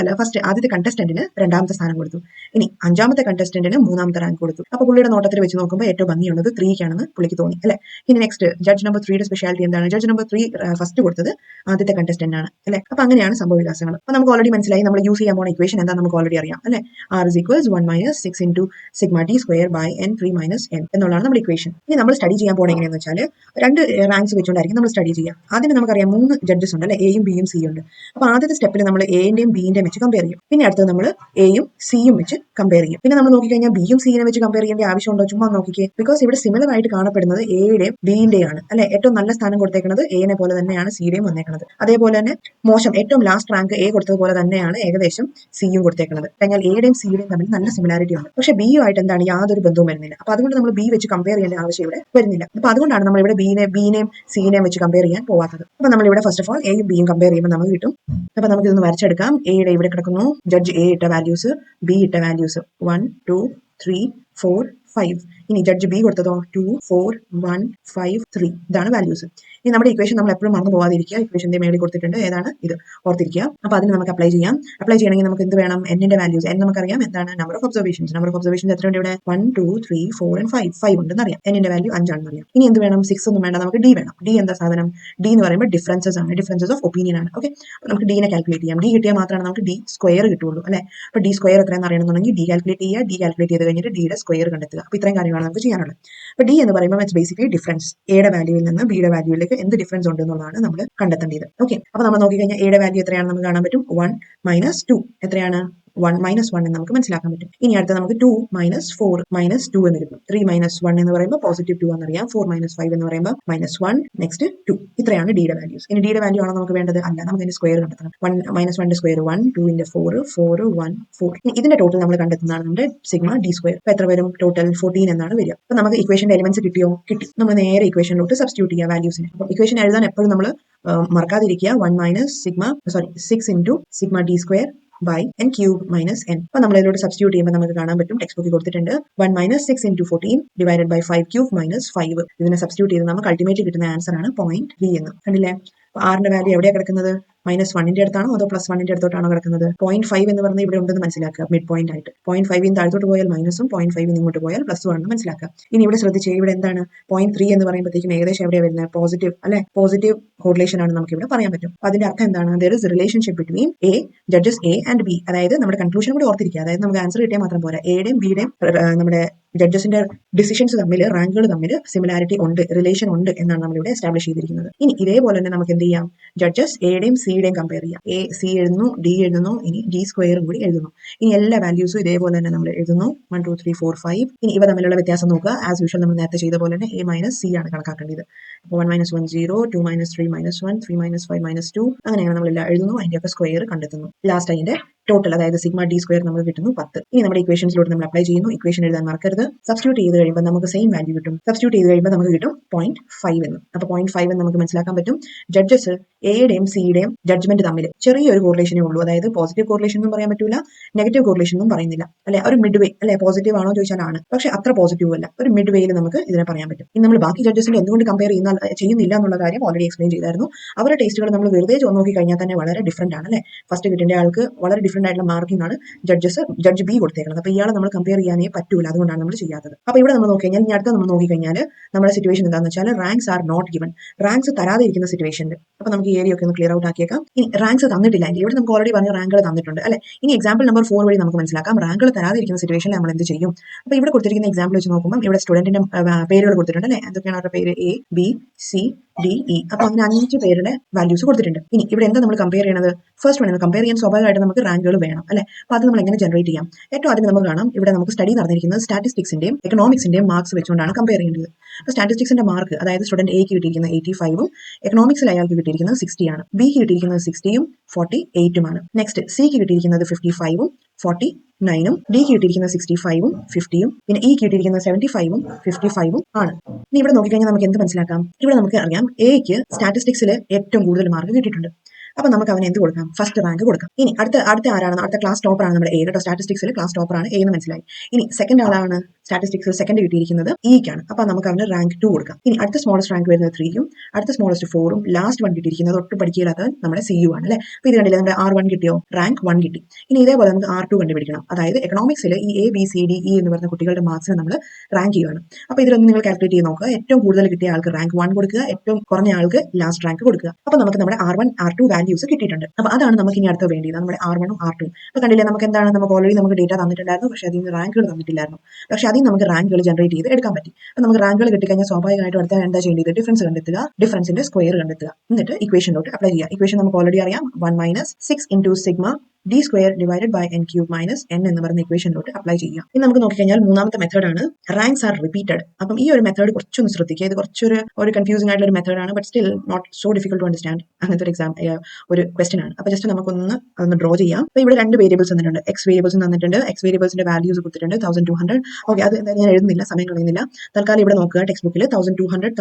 അല്ല, ആദ്യത്തെ കണ്ടസ്റ്റന്റിന് രണ്ടാമത്തെ സ്ഥാനം കൊടുത്തു. ഇനി അഞ്ചാമത്തെ കണ്ടസ്റ്റന്റിന് മൂന്നാമത്തെ റാങ്ക് കൊടുത്തു. അപ്പൊ പുള്ളിയുടെ നോട്ടത്തിൽ വെച്ച് നോക്കുമ്പോൾ ഏറ്റവും ഭംഗിയുള്ളത് 3ക്കാണെന്ന് പുള്ളിക്ക് തോന്നി അല്ലെ. ഇനി നെക്സ്റ്റ് ജഡ്ജ് നമ്പർ 3യുടെ സ്പെഷ്യാലിറ്റി എന്താണ്? ജഡ്ജ് നമ്പർ 3 ഫസ്റ്റ് കൊടുത്തത് ആദ്യത്തെ കണ്ടസ്റ്റന്റ് ആണ് അല്ലെ. അപ്പൊ അങ്ങനെയാണ് സംഭവവികാസങ്ങൾ. അപ്പൊ നമുക്ക് ഓൾറെഡി മനസ്സിലായി നമ്മൾ യൂസ് ചെയ്യാൻ പോകുന്ന ഇക്വേഷൻ എന്താ നമുക്ക് ഓൾറെഡി അറിയാം അല്ലെ. R = 1 - 6 × sigma d² by n3 - n എന്നുള്ളതാണ് നമ്മുടെ ഇക്വേഷൻ. ഇനി നമ്മൾ സ്റ്റഡി ചെയ്യാൻ പോകുന്നത് എങ്ങനെയാണെന്ന് വെച്ചാൽ 2 റാങ്ക്സ് വെച്ചുകൊണ്ടായിരിക്കും നമ്മൾ സ്റ്റഡി ചെയ്യുക. ആദ്യം നമുക്കറിയാം 3 ജഡ്ജസ് ഉണ്ട് അല്ലെ, എയും ബിയും സിയും ഉണ്ട്. അപ്പൊ ആദ്യത്തെ സ്റ്റെപ്പിൽ നമ്മൾ എന്റെയും ബിന്റെയും വെച്ച് കമ്പയർ ചെയ്യും. പിന്നെ അടുത്തത് നമ്മൾ എയും സിയും വെച്ച് കമ്പയർ ചെയ്യും. പിന്നെ നമ്മൾ നോക്കിക്കഴിഞ്ഞാൽ ബിയും സിയെ വെച്ച് കമ്പയർ ചെയ്യേണ്ട ആവശ്യമുണ്ടോ? ചുമ്മാ നോക്കിക്കേ. ബിക്കോസ് ഇവിടെ സിമിലർ ആയിട്ട് കാണപ്പെടുന്നത് എയുടെയും ബിന്റെയും ആണ് അല്ലെ. ഏറ്റവും നല്ല സ്ഥാനം കൊടുത്തേക്കുന്നത് എനെ പോലെ തന്നെയാണ് സിയുടെയും വന്നേക്കുന്നത്. അതേപോലെ തന്നെ മോശം ഏറ്റവും ലാസ്റ്റ് റാങ്ക് എ കൊടുത്തതുപോലെ തന്നെയാണ് ഏകദേശം സിയും കൊടുത്തേക്കുന്നത്. കഴിഞ്ഞാൽ എയുടെയും സിയുടെയും തമ്മിൽ നല്ല സിമിലാരിറ്റി ഉണ്ട്. പക്ഷെ ബിയും ആയിട്ട് എന്താണ് യാതൊരു ബന്ധവും വരുന്നില്ല. അപ്പൊ അതുകൊണ്ട് നമ്മൾ ബി വെച്ച് കമ്പയർ ചെയ്യേണ്ട ആവശ്യം ഇവിടെ വരുന്നില്ല. അപ്പൊ അതുകൊണ്ടാണ് നമ്മൾ ഇവിടെ ബിനെയും സിനെയും വെച്ച് കമ്പയർ ചെയ്യാൻ പോവാത്തത്. അപ്പൊ നമ്മൾ ഇവിടെ ഫസ്റ്റ് ഓഫ് ഓൾ എയും ബിയും കമ്പയർ ചെയ്യുമ്പോൾ നമുക്ക് കിട്ടും. അപ്പൊ നമുക്ക് ഇതൊന്ന് വരച്ചെടുക്കാം. എയുടെ ഇവിടെ കിടക്കുന്നു ജഡ്ജ് എ ഇട്ട വാല്യൂസ്, ബി ഇട്ട വാല്യൂസ് 1, 2, 3, 4, 5. ഇനി ജഡ്ജ് ബി കൊടുത്തതോ 2, 4, 1, 5, 3. ഇതാണ് വാല്യൂസ്. ഇനി നമ്മുടെ ഇക്വേഷൻ നമ്മൾ എപ്പോഴും മറന്നു പോകാതിരിക്കുക. ഇക്വേഷന്റെ മേളിൽ കൊടുത്തിട്ടുണ്ട്, ഏതാണ് ഇത് ഓർത്തിരിക്കുക. അപ്പൊ അതിന് നമുക്ക് അപ്ലൈ ചെയ്യാം. അപ്ലൈ ചെയ്യണമെങ്കിൽ നമുക്ക് എന്ത് വേണം? എന്നിന്റെ വാല്യൂസ്. എൻ നമുക്കറിയാം എന്താണ്? നമ്പർ ഓഫ് ഒബ്സർവേഷൻസ് എത്രയുണ്ട് ഇവിടെ? 1, 2, 3, 4 and 5. 5 ഉണ്ടെന്ന് അറിയാം. എന്നിന്റെ വാല്യൂ 5 ആണെന്ന് അറിയാം. ഇനി എന്ത് വേണം? 6 ഒന്നും വേണ്ട, നമുക്ക് ഡി വേണം. ഡി എന്താ സാധനം? ഡി എന്ന് പറയുമ്പോൾ ഡിഫറൻസസ് ആണ്, ഡിഫറൻസസ് ഓഫ് ഒപ്പീനിയൻ ആണ്. ഓക്കെ, നമുക്ക് ഡിനെ കാൽക്കുലേറ്റ് ചെയ്യാം. ഡി കിട്ടിയാൽ മാത്രമാണ് നമുക്ക് ഡി സ്ക്വയർ കിട്ടുള്ളൂ അല്ലെ. അപ്പൊ ഡി സ്ക്വയർ എത്രയാണെന്ന് അറിയണമെന്നുണ്ടെങ്കിൽ ഡി കാൽക്കുലേറ്റ് ചെയ്യുക. ഡി കാൽക്കുലേറ്റ് ചെയ്ത് കഴിഞ്ഞിട്ട് ഡിയുടെ സ്ക്വയർ കണ്ടെത്തുക. അപ്പൊ ഇത്രയും കാര്യങ്ങളാണ് നമുക്ക് ചെയ്യാനുള്ളത്. അപ്പൊ ഡി എന്ന് പറയുമ്പോൾ ഇറ്റ്സ് ബേസിക്കലി ഡിഫറൻസ്. എയുടെ വാല്യൂവിൽ നിന്ന് ബിയുടെ വാല്യൂവിലേക്ക് എന്ത് ഡിഫറൻസ് ഉണ്ട് എന്നുള്ളതാണ് നമ്മൾ കണ്ടെത്തേണ്ടത്. ഓക്കെ, അപ്പൊ നമ്മൾ നോക്കിക്കഴിഞ്ഞാൽ എയുടെ വാല്യൂ എത്രയാണ് നമുക്ക് കാണാൻ പറ്റും. 1 - 2 എത്രയാണ്? 1 - 1 എന്ന് നമുക്ക് മനസ്സിലാക്കാൻ പറ്റും. ഇനി അടുത്ത നമുക്ക് 2 - 4 - 2 എന്ന് കിട്ടും. 3 - 1 എന്ന് പറയുമ്പോൾ +2 എന്നറിയാം. 4 - 5 എന്ന് പറയുമ്പോൾ -1, നെക്സ്റ്റ് 2. ഇത്രയാണ് ഡിയുടെ വാല്യൂസ്. ഇനി ഡിയുടെ വാല്യൂ ആണോ നമുക്ക് വേണ്ടത്? അല്ല, നമുക്ക് അതിന്റെ സ്ക്വയർ കണ്ടെത്തണം. 1 - 1ന്റെ സ്ക്വയർ 1, 2 ന്റെ 4, 4, 1, 4. ഇതിന്റെ ടോട്ടൽ നമ്മൾ കണ്ടെത്തുന്നതാണ് നമ്മുടെ സിഗ്മ d². അപ്പൊ എത്ര വരും? ടോട്ടൽ 14 എന്നാണ് വരിക. അപ്പൊ നമുക്ക് ഇക്വേഷന്റെ എലിമെന്റ്സ് കിട്ടിയോ? കിട്ടി. നമ്മൾ നേരെ ഇക്വേഷനിലോട്ട് സബ്സ്റ്റിറ്റ്യൂട്ട് ചെയ്യുക വാല്യൂസിന്. അപ്പൊ ഇക്വേഷൻ എഴുതാൻ എപ്പോഴും നമ്മൾ മറക്കാതിരിക്കുക. 1 - 6 × sigma d² by n³ - n. അപ്പൊ നമ്മൾ ഇതിലോട്ട് സബ്സ്റ്റിറ്റ്യൂട്ട് ചെയ്യുമ്പോൾ നമുക്ക് കാണാൻ പറ്റും, ടെക്സ്റ്റ് ബുക്കിൽ കൊടുത്തിട്ടുണ്ട് 1 - 6 × 14 ഡിവൈഡഡ് ബൈ 5³ - 5. ഇതിനെ സബ്സ്റ്റിറ്റ്യൂട്ട് ചെയ്ത് നമുക്ക് അൾട്ടിമേറ്റ്ലി കിട്ടുന്ന ആൻസർ ആണ് 0.3 എന്ന്. കണ്ടില്ലേ? അപ്പൊ ആറിന്റെ വാല്യൂ എവിടെയാണ് കിടക്കുന്നത്? -1ന്റെ അടുത്താണോ അതോ +1ന്റെ അടുത്തോട്ടാണോ കിടക്കുന്നത്? 0.5 എന്ന് പറഞ്ഞാൽ ഇവിടെ ഉണ്ടെന്ന് മനസ്സിലാക്കുക, മിഡ് പോയിന്റ് ആയിട്ട്. 0.5 താഴത്തോട്ട് പോയാൽ മൈനസും 0.5 ഇങ്ങോട്ട് പോയാൽ പ്ലസും ആണെന്ന് മനസ്സിലാക്കുക. ഇനി ഇവിടെ ശ്രദ്ധിച്ചേ, ഇവിടെ എന്താണ് 0.3 എന്ന് പറയുമ്പോഴത്തേക്കും ഏകദേശം എവിടെയാണ് വരുന്നത്? പോസിറ്റീവ് അല്ലെ, പോസിറ്റീവ് കോറിലേഷൻ ആണ് നമുക്ക് ഇവിടെ പറയാൻ പറ്റും. അപ്പൊ അതിന്റെ അർത്ഥം എന്താണ്? there is a relationship between A, judges A and B. അതായത് നമ്മുടെ കൺക്ലൂഷൻ കൂടി ഓർത്തിരിക്കുക. അതായത് നമുക്ക് ആൻസർ കിട്ടിയാൽ മാത്രം പോരാ, എയുടെയും ബിയുടെയും നമ്മുടെ ജഡ്ജസിന്റെ ഡിസിഷൻസ് തമ്മിൽ, റാങ്കുകൾ തമ്മിൽ സിമിലാരിറ്റി ഉണ്ട്, റിലേഷൻ ഉണ്ട് എന്നാണ് നമ്മളിവിടെ എസ്റ്റാബ്ലിഷ് ചെയ്തിരിക്കുന്നത്. ഇനി ഇതേപോലെ തന്നെ നമുക്ക് എന്ത് ചെയ്യാം? ജഡ്ജസ് എയുടെയും സിയുടെയും കമ്പയർ ചെയ്യാം. എ സി എഴുതുന്നു, ഡി എഴുതുന്നു, ഇനി ഡി സ്ക്വയറും കൂടി എഴുതുന്നു. ഇനി എല്ലാ വാല്യൂസും ഇതേപോലെ തന്നെ നമ്മൾ എഴുതുന്നു. 1 2 3 4 5. ഇനി ഇവ തമ്മിലുള്ള വ്യത്യാസം നോക്കുക. ആസ് യൂഷ്വൽ നമ്മൾ നേരത്തെ ചെയ്ത പോലെ തന്നെ എ മൈനസ് സി ആണ് കണക്കാക്കേണ്ടത്. അപ്പോൾ 1 - 1 0, 2 - 3 -1, 3 - 5 -2, അങ്ങനെയാണ് നമ്മളെല്ലാം എഴുതുന്നു. അതിന്റെയൊക്കെ സ്ക്വയർ കണ്ടെത്തുന്നു. ലാസ്റ്റ് അതിന്റെ ടോട്ടൽ, അതായത് സിഗ്മ ഡി സ്ക്വയർ നമുക്ക് കിട്ടുന്നു 10. ഇനി നമ്മുടെ ഇക്വേഷൻസിലോട്ട് നമ്മൾ അപ്ലൈ ചെയ്യുന്നു. ഇക്വേഷൻ എഴുതാൻ മറക്കരുത്. സബ്സ്റ്റിറ്റ്യൂട്ട് ചെയ്ത് കഴിയുമ്പോൾ നമുക്ക് സെയിം വാല്യൂ കിട്ടും. സബ്സ്റ്റിറ്റ്യൂട്ട് ചെയ്ത് കഴിയുമ്പോൾ നമുക്ക് കിട്ടും 0.5 എന്ന്. അപ്പോൾ 0.5 എന്ന് നമുക്ക് മനസ്സിലാക്കാൻ പറ്റും. ജഡ്ജസ് എയുടെയും സിയുടെയും ജഡ്ജ്മെന്റ് തമ്മിൽ ചെറിയൊരു കോറിലേഷനേ ഉള്ളൂ. അതായത് പോസിറ്റീവ് കോറിലേഷൻ എന്നും പറയാൻ പറ്റില്ല, നെഗറ്റീവ് കോറിലേഷൻ എന്നും പറയുന്നില്ല അല്ലെ. ഒരു മിഡ് വേ അല്ലെ. പോസിറ്റീവ് ആണോ ചോദിച്ചാൽ ആണ്, പക്ഷെ അത്ര പോസിറ്റീവ് അല്ല. ഒരു മിഡ് വേയിൽ നമുക്ക് ഇതിനെ പറയാൻ പറ്റും. ഇനി നമ്മൾ ബാക്കി ജഡ്ജസിന്റെ എന്തുകൊണ്ട് കമ്പയർ ചെയ്യുന്നില്ല എന്നുള്ള കാര്യം ഓൾറെഡി എക്സ്പ്ലെയിൻ ചെയ്തായിരുന്നു. അവരുടെ ടേസ്റ്റുകൾ നമ്മൾ വെറുതെ നോക്കി കഴിഞ്ഞാൽ തന്നെ വളരെ ഡിഫറന്റ് ആണ് അല്ലെ. ഫസ്റ്റ് കിട്ടേണ്ട ആൾക്ക് വളരെ ഡിഫറന്റ് ആയിട്ടുള്ള മാർക്കിംഗ് ആണ് ജഡ്ജ് ബി കൊടുത്തേക്കുന്നത്. അപ്പോൾ ഇയാളെ നമ്മൾ കമ്പയർ ചെയ്യാനേ പറ്റൂല, അതുകൊണ്ടാണ് നമ്മൾ ചെയ്യാത്തത്. അപ്പോൾ ഇവിടെ നമ്മൾ നോക്കി കഴിഞ്ഞാൽ, ഇനി അടുത്ത നമ്മൾ നോക്കി കഴിഞ്ഞാൽ നമ്മുടെ സിറ്റുവേഷൻ എന്താണെന്ന് വെച്ചാൽ ranks are not given. Ranks തരാതെ ഇരിക്കുന്ന സിറ്റുവേഷനിൽ, അപ്പോൾ നമുക്ക് ഈ ഏരിയ ഒക്കെ ഒന്ന് ക്ലിയർ ഔട്ട് ആക്കിയേക്കാം. ഇനി റാങ്ക്സ് തന്നിട്ടില്ല എങ്കിൽ, ഇവിടെ നമുക്ക് ഓൾറെഡി പറഞ്ഞ റാങ്കുകൾ തന്നിട്ടുണ്ട് അല്ലെ. ഇനി എക്സാമ്പിൾ നമ്പർ 4 വഴി നമുക്ക് മനസ്സിലാക്കാം റാങ്കുകൾ തരാതെ ഇരിക്കുന്ന സിറ്റുവേഷനിൽ നമ്മൾ എന്ത് ചെയ്യും. അപ്പോൾ ഇവിടെ കൊടുത്തിരിക്കുന്ന എക്സാമ്പിൾ വെച്ച് നോക്കുമ്പോൾ ഇവിടെ സ്റ്റുഡന്റിന്റെ പേരുകൾ കൊടുത്തിട്ടുണ്ട് അല്ലെ. എന്തൊക്കെയാണ് അവരുടെ പേര്? A, B, C, D, E. അപ്പൊ അങ്ങനെ 5 പേരുടെ വാല്യൂസ് കൊടുത്തിട്ടുണ്ട്. ഇനി ഇവിടെ എന്താ നമ്മൾ കമ്പയർ ചെയ്യണത്? ഫസ്റ്റ് വൺ കമ്പയർ ചെയ്യാൻ സ്വാഭാവികമായിട്ട് നമുക്ക് റാങ്കുകൾ വേണം അല്ലെ. അപ്പോൾ അത് നമ്മൾ എങ്ങനെ ജനറേറ്റ് ചെയ്യാം? ഏറ്റവും ആദ്യം നമുക്ക് കാണാം, ഇവിടെ നമുക്ക് സ്റ്റഡി നടന്നിരിക്കുന്നത് സ്റ്റാറ്റിസ്റ്റിക്സിന്റെയും എക്കണോമിക്സിന്റെയും മാർക്സ് വെച്ചുകൊണ്ടാണ് കമ്പയർ ചെയ്യേണ്ടത്. അപ്പോൾ സ്റ്റാറ്റിസ്റ്റിക്സിന്റെ മാർക്ക്, അതായത് സ്റ്റുഡന്റ് എക്ക് കിട്ടിയിരിക്കുന്നത് 85ഉം എക്കണോമിക്സിൽ അയാൾക്ക് കിട്ടിയിരിക്കുന്നത് 60 ആണ്. ബിക്ക് കിട്ടിയിരിക്കുന്നത് 60ഉം 48ഉമാണ്. നെക്സ്റ്റ് സിക്ക് കിട്ടിയിരിക്കുന്നത് 55ഉം 49ഉം, ഡിക്ക് കിട്ടിയിരിക്കുന്നത് 65ഉം 50ഉം, പിന്നെ ഇ കിട്ടിയിരിക്കുന്നത് 75ഉം 55ഉം ആണ്. ഇനി ഇവിടെ നോക്കിക്കഴിഞ്ഞാൽ നമുക്ക് എന്ത് മനസ്സിലാക്കാം? ഇവിടെ നമുക്ക് അറിയാം എക്ക് സ്റ്റാറ്റിസ്റ്റിക്സിൽ ഏറ്റവും കൂടുതൽ മാർക്ക് കിട്ടിയിട്ടുണ്ട്. അപ്പൊ നമുക്ക് അവന് എന്ത് കൊടുക്കാം? ഫസ്റ്റ് റാങ്ക് കൊടുക്കാം. ഇനി അടുത്ത ആരാണ്? അടുത്ത ക്ലാസ് ടോപ്പർ ആണ് നമ്മുടെ എ കേട്ടോ. സ്റ്റാറ്റിസ്റ്റിക്സിൽ ക്ലാസ് ടോപ്പർ ആണ് എ എന്ന് മനസ്സിലായി. ഇനി സെക്കൻഡ് ആളാണ് സ്റ്റാറ്റിസ്റ്റിക്സിൽ സെക്കൻഡ് കിട്ടിയിരിക്കുന്നത് ഇക്കാണ്. അപ്പൊ നമുക്ക് അവന് റാങ്ക് 2 കൊടുക്കാം. ഇനി അടുത്ത സ്മോളസ്റ്റ് റാങ്ക് വരുന്നത് 3ഉം അടുത്ത സ്മോളസ്റ്റ് 4ഉം ലാസ്റ്റ് 1 കിട്ടിയിരിക്കുന്നത് ഒട്ടും പഠിക്കില്ലാത്തവൻ നമ്മുടെ സിയു ആണ് അല്ലെ. അപ്പൊ ഇത് കണ്ടില്ലേ, നമ്മുടെ R1 കിട്ടിയോ? റാങ്ക് 1 കിട്ടി. ഇനി ഇതേപോലെ നമുക്ക് R2 കണ്ടുപിടിക്കണം. അതായത് എക്കണോമിക്സിൽ ഈ A B C D E എന്ന് പറഞ്ഞ കുട്ടികളുടെ മാർക്സിനെ നമ്മൾ റാങ്ക് ചെയ്യുകയാണ്. അപ്പൊ ഇതിലൊന്ന് നിങ്ങൾ കാൽക്കുലേറ്റ് ചെയ്ത് നോക്കുക. ഏറ്റവും കൂടുതൽ കിട്ടിയ ആൾക്ക് റാങ്ക് 1 കൊടുക്കുക, ഏറ്റവും കുറഞ്ഞ ആൾക്ക് ലാസ്റ്റ് റാങ്ക് കൊടുക്കുക. അപ്പൊ നമുക്ക് നമ്മുടെ R1 R2 വാല്യൂസ് കിട്ടിയിട്ടുണ്ട്. അപ്പൊ അതാണ് നമുക്ക് ഇനി അടുത്ത വേണ്ടിയത്, നമ്മുടെ R1ഉം R2ഉം. അപ്പൊ കണ്ടില്ലേ, നമുക്ക് എന്താണ്, നമുക്ക് ഓൾറെഡി നമുക്ക് ഡേറ്റ തന്നിട്ടുണ്ടായിരുന്നു, പക്ഷേ അതിൽ നിന്ന് റാങ്കുകൾ തന്നിട്ടില്ലായിരുന്നു. പക്ഷേ അതിൽ നമുക്ക് റാങ്കുകൾ ജനറേറ്റ് ചെയ്ത് എടുക്കാൻ പറ്റി. അപ്പൊ നമുക്ക് റാങ്കുകൾ കിട്ടിക്കഴിഞ്ഞാൽ സ്വാഭാവികമായിട്ടും അടുത്ത എന്താ ചെയ്യേണ്ടത്? ഡിഫറൻസ് കണ്ടെത്തുക, ഡിഫറൻസിന്റെ സ്ക്വയർ കണ്ടെത്തുക, എന്നിട്ട് ഇക്വേഷനിലോട്ട് അപ്ലൈ ചെയ്യുക. ഇക്വേഷൻ നമുക്ക് ഓൾറെഡി അറിയാം, 1 - 6 × sigma D square divided by n cube minus n എന്ന് പറയുന്ന ഇക്വേഷനിലോട്ട് അപ്ലൈ ചെയ്യുക. ഇനി നമുക്ക് നോക്കിക്കഴിഞ്ഞാൽ മൂന്നാമത്തെ മെത്തേഡാണ് റാങ്ക്സ് ആർ റിപ്പീറ്റഡ്. അപ്പം ഈ ഒരു മെത്തേഡ് കുറച്ചൊന്ന് ശ്രദ്ധിക്കുക. ഇത് കുറച്ചൊരു കൺഫ്യൂസിംഗ് ആയിട്ടുള്ള ഒരു മെത്തേഡാണ്, but still not so difficult to understand. അങ്ങനത്തെ ഒരു ക്വസ്റ്റൻ ആണ്. അപ്പൊ ജസ്റ്റ് നമുക്കൊന്ന് ഡ്രോ ചെയ്യാം. അപ്പൊ ഇവിടെ 2 വേരിയബിൾസ് തന്നിട്ടുണ്ട്, എക്സ് വേരിയബിൾസ് തന്നിട്ടുണ്ട്. എക്സ് വേരിയബിൾസിന്റെ വാല്യൂസ് കൊടുത്തിട്ടുണ്ട് 1200. ഓക്കെ, അത് ഞാൻ എഴുതുന്നില്ല, സമയം കളയുന്നില്ല. തൽക്കാലം ഇവിടെ നോക്കുക, ടെക്സ്റ്റ് ബുക്കിൽ 1200,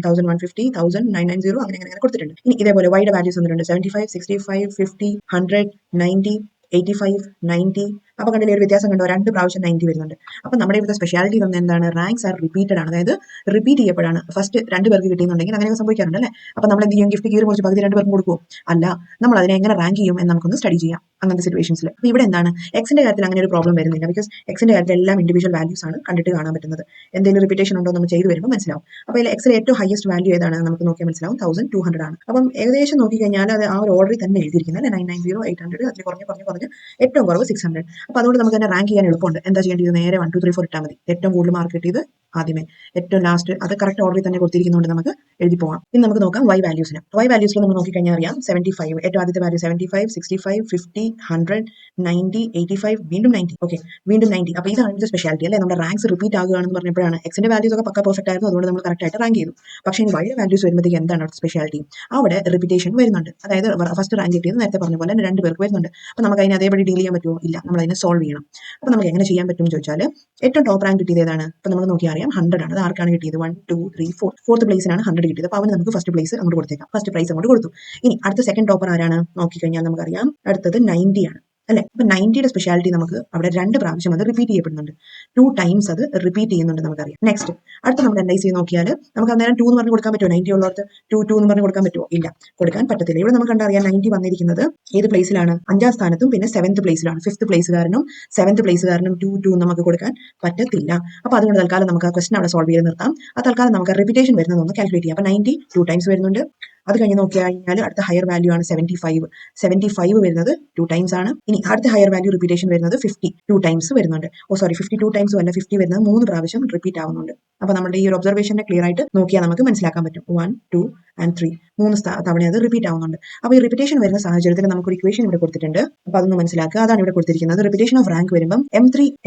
1150, 1990 അങ്ങനെ കൊടുത്തിട്ടുണ്ട്. ഇനി ഇതേപോലെ വൈയുടെ വാല്യൂസ് തന്നിട്ടുണ്ട് 75, 65, 50, 100, 90, 85, 90. അപ്പൊ കണ്ടില്ലേ, ഒരു വ്യത്യാസം കണ്ടോ? 2 പ്രാവശ്യം 90 വരുന്നുണ്ട്. അപ്പൊ നമ്മുടെ ഇവിടുത്തെ സ്പെഷ്യാലിറ്റി തന്നെ എന്താണ്? റാങ്ക്സ് ആർ റിപ്പീറ്റഡ് ആണ്. അതായത് റിപ്പീറ്റ് ചെയ്യപ്പെടാണ്. ഫസ്റ്റ് 2 പേർക്ക് കിട്ടിയെന്നുണ്ടെങ്കിൽ അങ്ങനെ സംഭവിക്കാറുണ്ട് അല്ലേ. അപ്പൊ നമ്മൾ എന്ത് ചെയ്യും? ഗിഫ്റ്റ് കീറി മുറിച്ച് പകുതി 2 പേർക്കും കൊടുക്കുമോ? അല്ല, നമ്മൾ അതിനെ എങ്ങനെ റാങ്ക് ചെയ്യും എന്ന് നമുക്കൊന്ന് സ്റ്റഡി ചെയ്യാം അങ്ങനത്തെ സിറ്റുവേഷൻസിൽ. അപ്പൊ ഇവിടെ എന്താണ്, എക്സിന്റെ കാര്യത്തിൽ അങ്ങനെ ഒരു പ്രോബ്ലം വരുന്നില്ല. ബിക്കോസ് എക്സിന്റെ കാര്യത്തിൽ എല്ലാം ഇൻഡിവിജ്വൽ വാല്യൂസ് ആണ് കണ്ടിട്ട് കാണാൻ പറ്റുന്നത്. എന്തെങ്കിലും റിപ്പീറ്റേഷൻ ഉണ്ടോ നമ്മൾ ചെയ്ത് വരുമ്പോൾ മനസ്സിലാവും. അപ്പോൾ ഇതിൽ എക്സിൽ ഏറ്റവും ഹയസ്റ്റ് വാല്യൂ ഏതാണ് നമുക്ക് നോക്കിയാൽ മനസ്സിലാവും, 1200 ആണ്. അപ്പം ഏകദേശം നോക്കിക്കഴിഞ്ഞാൽ അത് ആ ഒരു ഓർഡറിൽ തന്നെ എഴുതിയിരിക്കുന്നത് അല്ലേ. 990, 800, അതിൽ കുറഞ്ഞ് ഏറ്റവും കുറവ് 600. അപ്പോൾ അതുകൊണ്ട് നമുക്ക് തന്നെ റാങ്ക് ചെയ്യാൻ എളുപ്പമുണ്ട്. എന്താ ചെയ്യേണ്ടത്? നേരെ 1 2 3 4 ഇട്ടാൽ മതി. ഏറ്റവും കൂടുതൽ മാർക്ക് കിട്ടിയത് ആദ്യമേ, ഏറ്റവും ലാസ്റ്റ്, അത് കറക്റ്റ് ഓർഡറിൽ തന്നെ കൊടുത്തിരിക്കുന്നതുകൊണ്ട് നമുക്ക് എഴുതി പോകാം. ഇനി നമുക്ക് നോക്കാം വൈ വാല്യൂസിന്. വൈ വാല്യൂസിൽ നമ്മൾ നോക്കിക്കഴിഞ്ഞാൽ അറിയാം 75, ഏറ്റവും ആദ്യത്തെ വാല്യൂ 75, 65, 50, 100, 90, 85, വീണ്ടും 90. ഓക്കെ, വീണ്ടും 90. അപ്പോൾ ഇതാണ് ഇതിന്റെ സ്പെഷ്യാലിറ്റി അല്ലേ. നമ്മുടെ റാങ്ക്സ് റിപ്പീറ്റ് ആകുകയാണെന്ന് പറഞ്ഞപ്പോഴാണ്. എക്സിന്റെ വാല്യൂസ് ഒക്കെ പക്ക പെർഫെക്റ്റ് ആയിരുന്നു, അതുകൊണ്ട് നമ്മൾ കറക്റ്റ് ആയിട്ട് റാങ്ക് ചെയ്തു. പക്ഷേ ഈ വൈയുടെ വാല്യൂസ് വരുമ്പോഴത്തേക്ക് എന്താണ് അവിടെ സ്പെഷ്യാലിറ്റി? അവിടെ റിപ്പീറ്റേഷൻ വരുന്നുണ്ട്. അതായത് ഫസ്റ്റ് റാങ്ക് കിട്ടിയത് നേരത്തെ പറഞ്ഞ പോലെ 2 പേർക്ക് വരുന്നുണ്ട്. അപ്പോൾ നമുക്ക് അതിനെ അതേപടി ഡീൽ ചെയ്യാൻ പറ്റുമോ? ഇല്ല, നമ്മൾ അതിനെ സോൾവ് ചെയ്യണം. അപ്പോൾ നമുക്ക് എങ്ങനെ ചെയ്യാൻ പറ്റും എന്ന് ചോദിച്ചാൽ, ഏറ്റവും ടോപ്പ് റാങ്ക് കിട്ടിയത് ഏതാണ്? അപ്പോൾ നമുക്ക് നോക്കി അറിയാം 100 ആണ്. അത് ആർക്കാണ് കിട്ടിയത്? 1 2 3 4 ഫോർത്ത് പ്ലേസിനാണ് 100 കിട്ടിയത്. അപ്പോൾ അവന് നമുക്ക് ഫസ്റ്റ് പ്ലേസ് അങ്ങോട്ട് കൊടുത്തേക്കാം. ഫസ്റ്റ് പ്രൈസ് അങ്ങോട്ട് കൊടുത്തു. ഇനി അടുത്ത സെക്കൻഡ് ടോപ്പർ ആരാണ് നോക്കിക്കഴിഞ്ഞാൽ നമുക്കറിയാം അടുത്തത് 90 ആണ്. അല്ലെ. അപ്പൊ 90യുടെ സ്പെഷ്യാലിറ്റി നമുക്ക് അവിടെ 2 പ്രാവശ്യം അത് റിപ്പീറ്റ് ചെയ്യപ്പെടുന്നുണ്ട്, 2 ടൈംസ് അത് റിപ്പീറ്റ് ചെയ്യുന്നുണ്ട് നമുക്കറിയാം. നെക്സ്റ്റ് അടുത്ത നമ്മൾ അനലൈസ് ചെയ്ത് നോക്കിയാൽ നമുക്ക് അന്നേരം 2 എന്ന് പറഞ്ഞ് കൊടുക്കാൻ പറ്റുമോ? 90 ഉള്ളവർക്ക് 2 എന്ന് പറഞ്ഞ് കൊടുക്കാൻ പറ്റുമോ? ഇല്ല, കൊടുക്കാൻ പറ്റത്തില്ല. ഇവിടെ നമുക്ക് കണ്ടറിയാം 90 വന്നിരിക്കുന്നത് ഏത് പ്ലേസിലാണ്? 5ാം സ്ഥാനത്തും പിന്നെ 7th പ്ലേസിലാണ്. 5th പ്ലേസുകാരനും 7th പ്ലേസുകാരനും 2 നമുക്ക് കൊടുക്കാൻ പറ്റത്തില്ല. അപ്പൊ അതുകൊണ്ട് തൽക്കാലം നമുക്ക് ആ ക്വസ്റ്റൻ അവിടെ സോൾവ് ചെയ്ത് നിർത്താം. ആ തൽക്കാലം നമുക്ക് റിപ്പീറ്റേഷൻ വരുന്നതൊന്ന് കാൽക്കുലേറ്റ് ചെയ്യാം. അപ്പൊ 90 2 ടൈംസ് വരുന്നുണ്ട്. അത് കഴിഞ്ഞ് നോക്കിക്കഴിഞ്ഞാൽ അടുത്ത ഹയർ വാല്യൂ ആണ് 75 വരുന്നത് 2 ടൈംസ് ആണ്. ഇനി അടുത്ത ഹയർ വാല്യൂ റിപ്പീറ്റേഷൻ വരുന്നത് 50 2 ടൈംസ് വരുന്നുണ്ട്. 52 ടൈംസ് അല്ല, 50 വരുന്നത് 3 പ്രാവശ്യം റിപ്പീറ്റ് ആവുന്നുണ്ട്. അപ്പൊ നമ്മുടെ ഈ ഒരു ഒബ്സർവേഷനെ ക്ലിയർ ആയിട്ട് നോക്കിയാൽ നമുക്ക് മനസ്സിലാക്കാൻ പറ്റും. 1 2 and 3 3 തവണ അത് റിപ്പീറ്റ് ആവുന്നുണ്ട്. അപ്പൊ ഈ റിപ്പീറ്റേഷൻ വരുന്ന സാഹചര്യത്തിൽ നമുക്ക് ഒരു ഇക്വേഷൻ ഇവിടെ കൊടുത്തിട്ടുണ്ട്. അപ്പൊ അതൊന്ന് മനസ്സിലാക്കുക. അതാണ് ഇവിടെ കൊടുത്തിരിക്കുന്നത്. റിപ്പീറ്റേഷൻ ഓഫ് റാങ്ക് വരുമ്പോൾ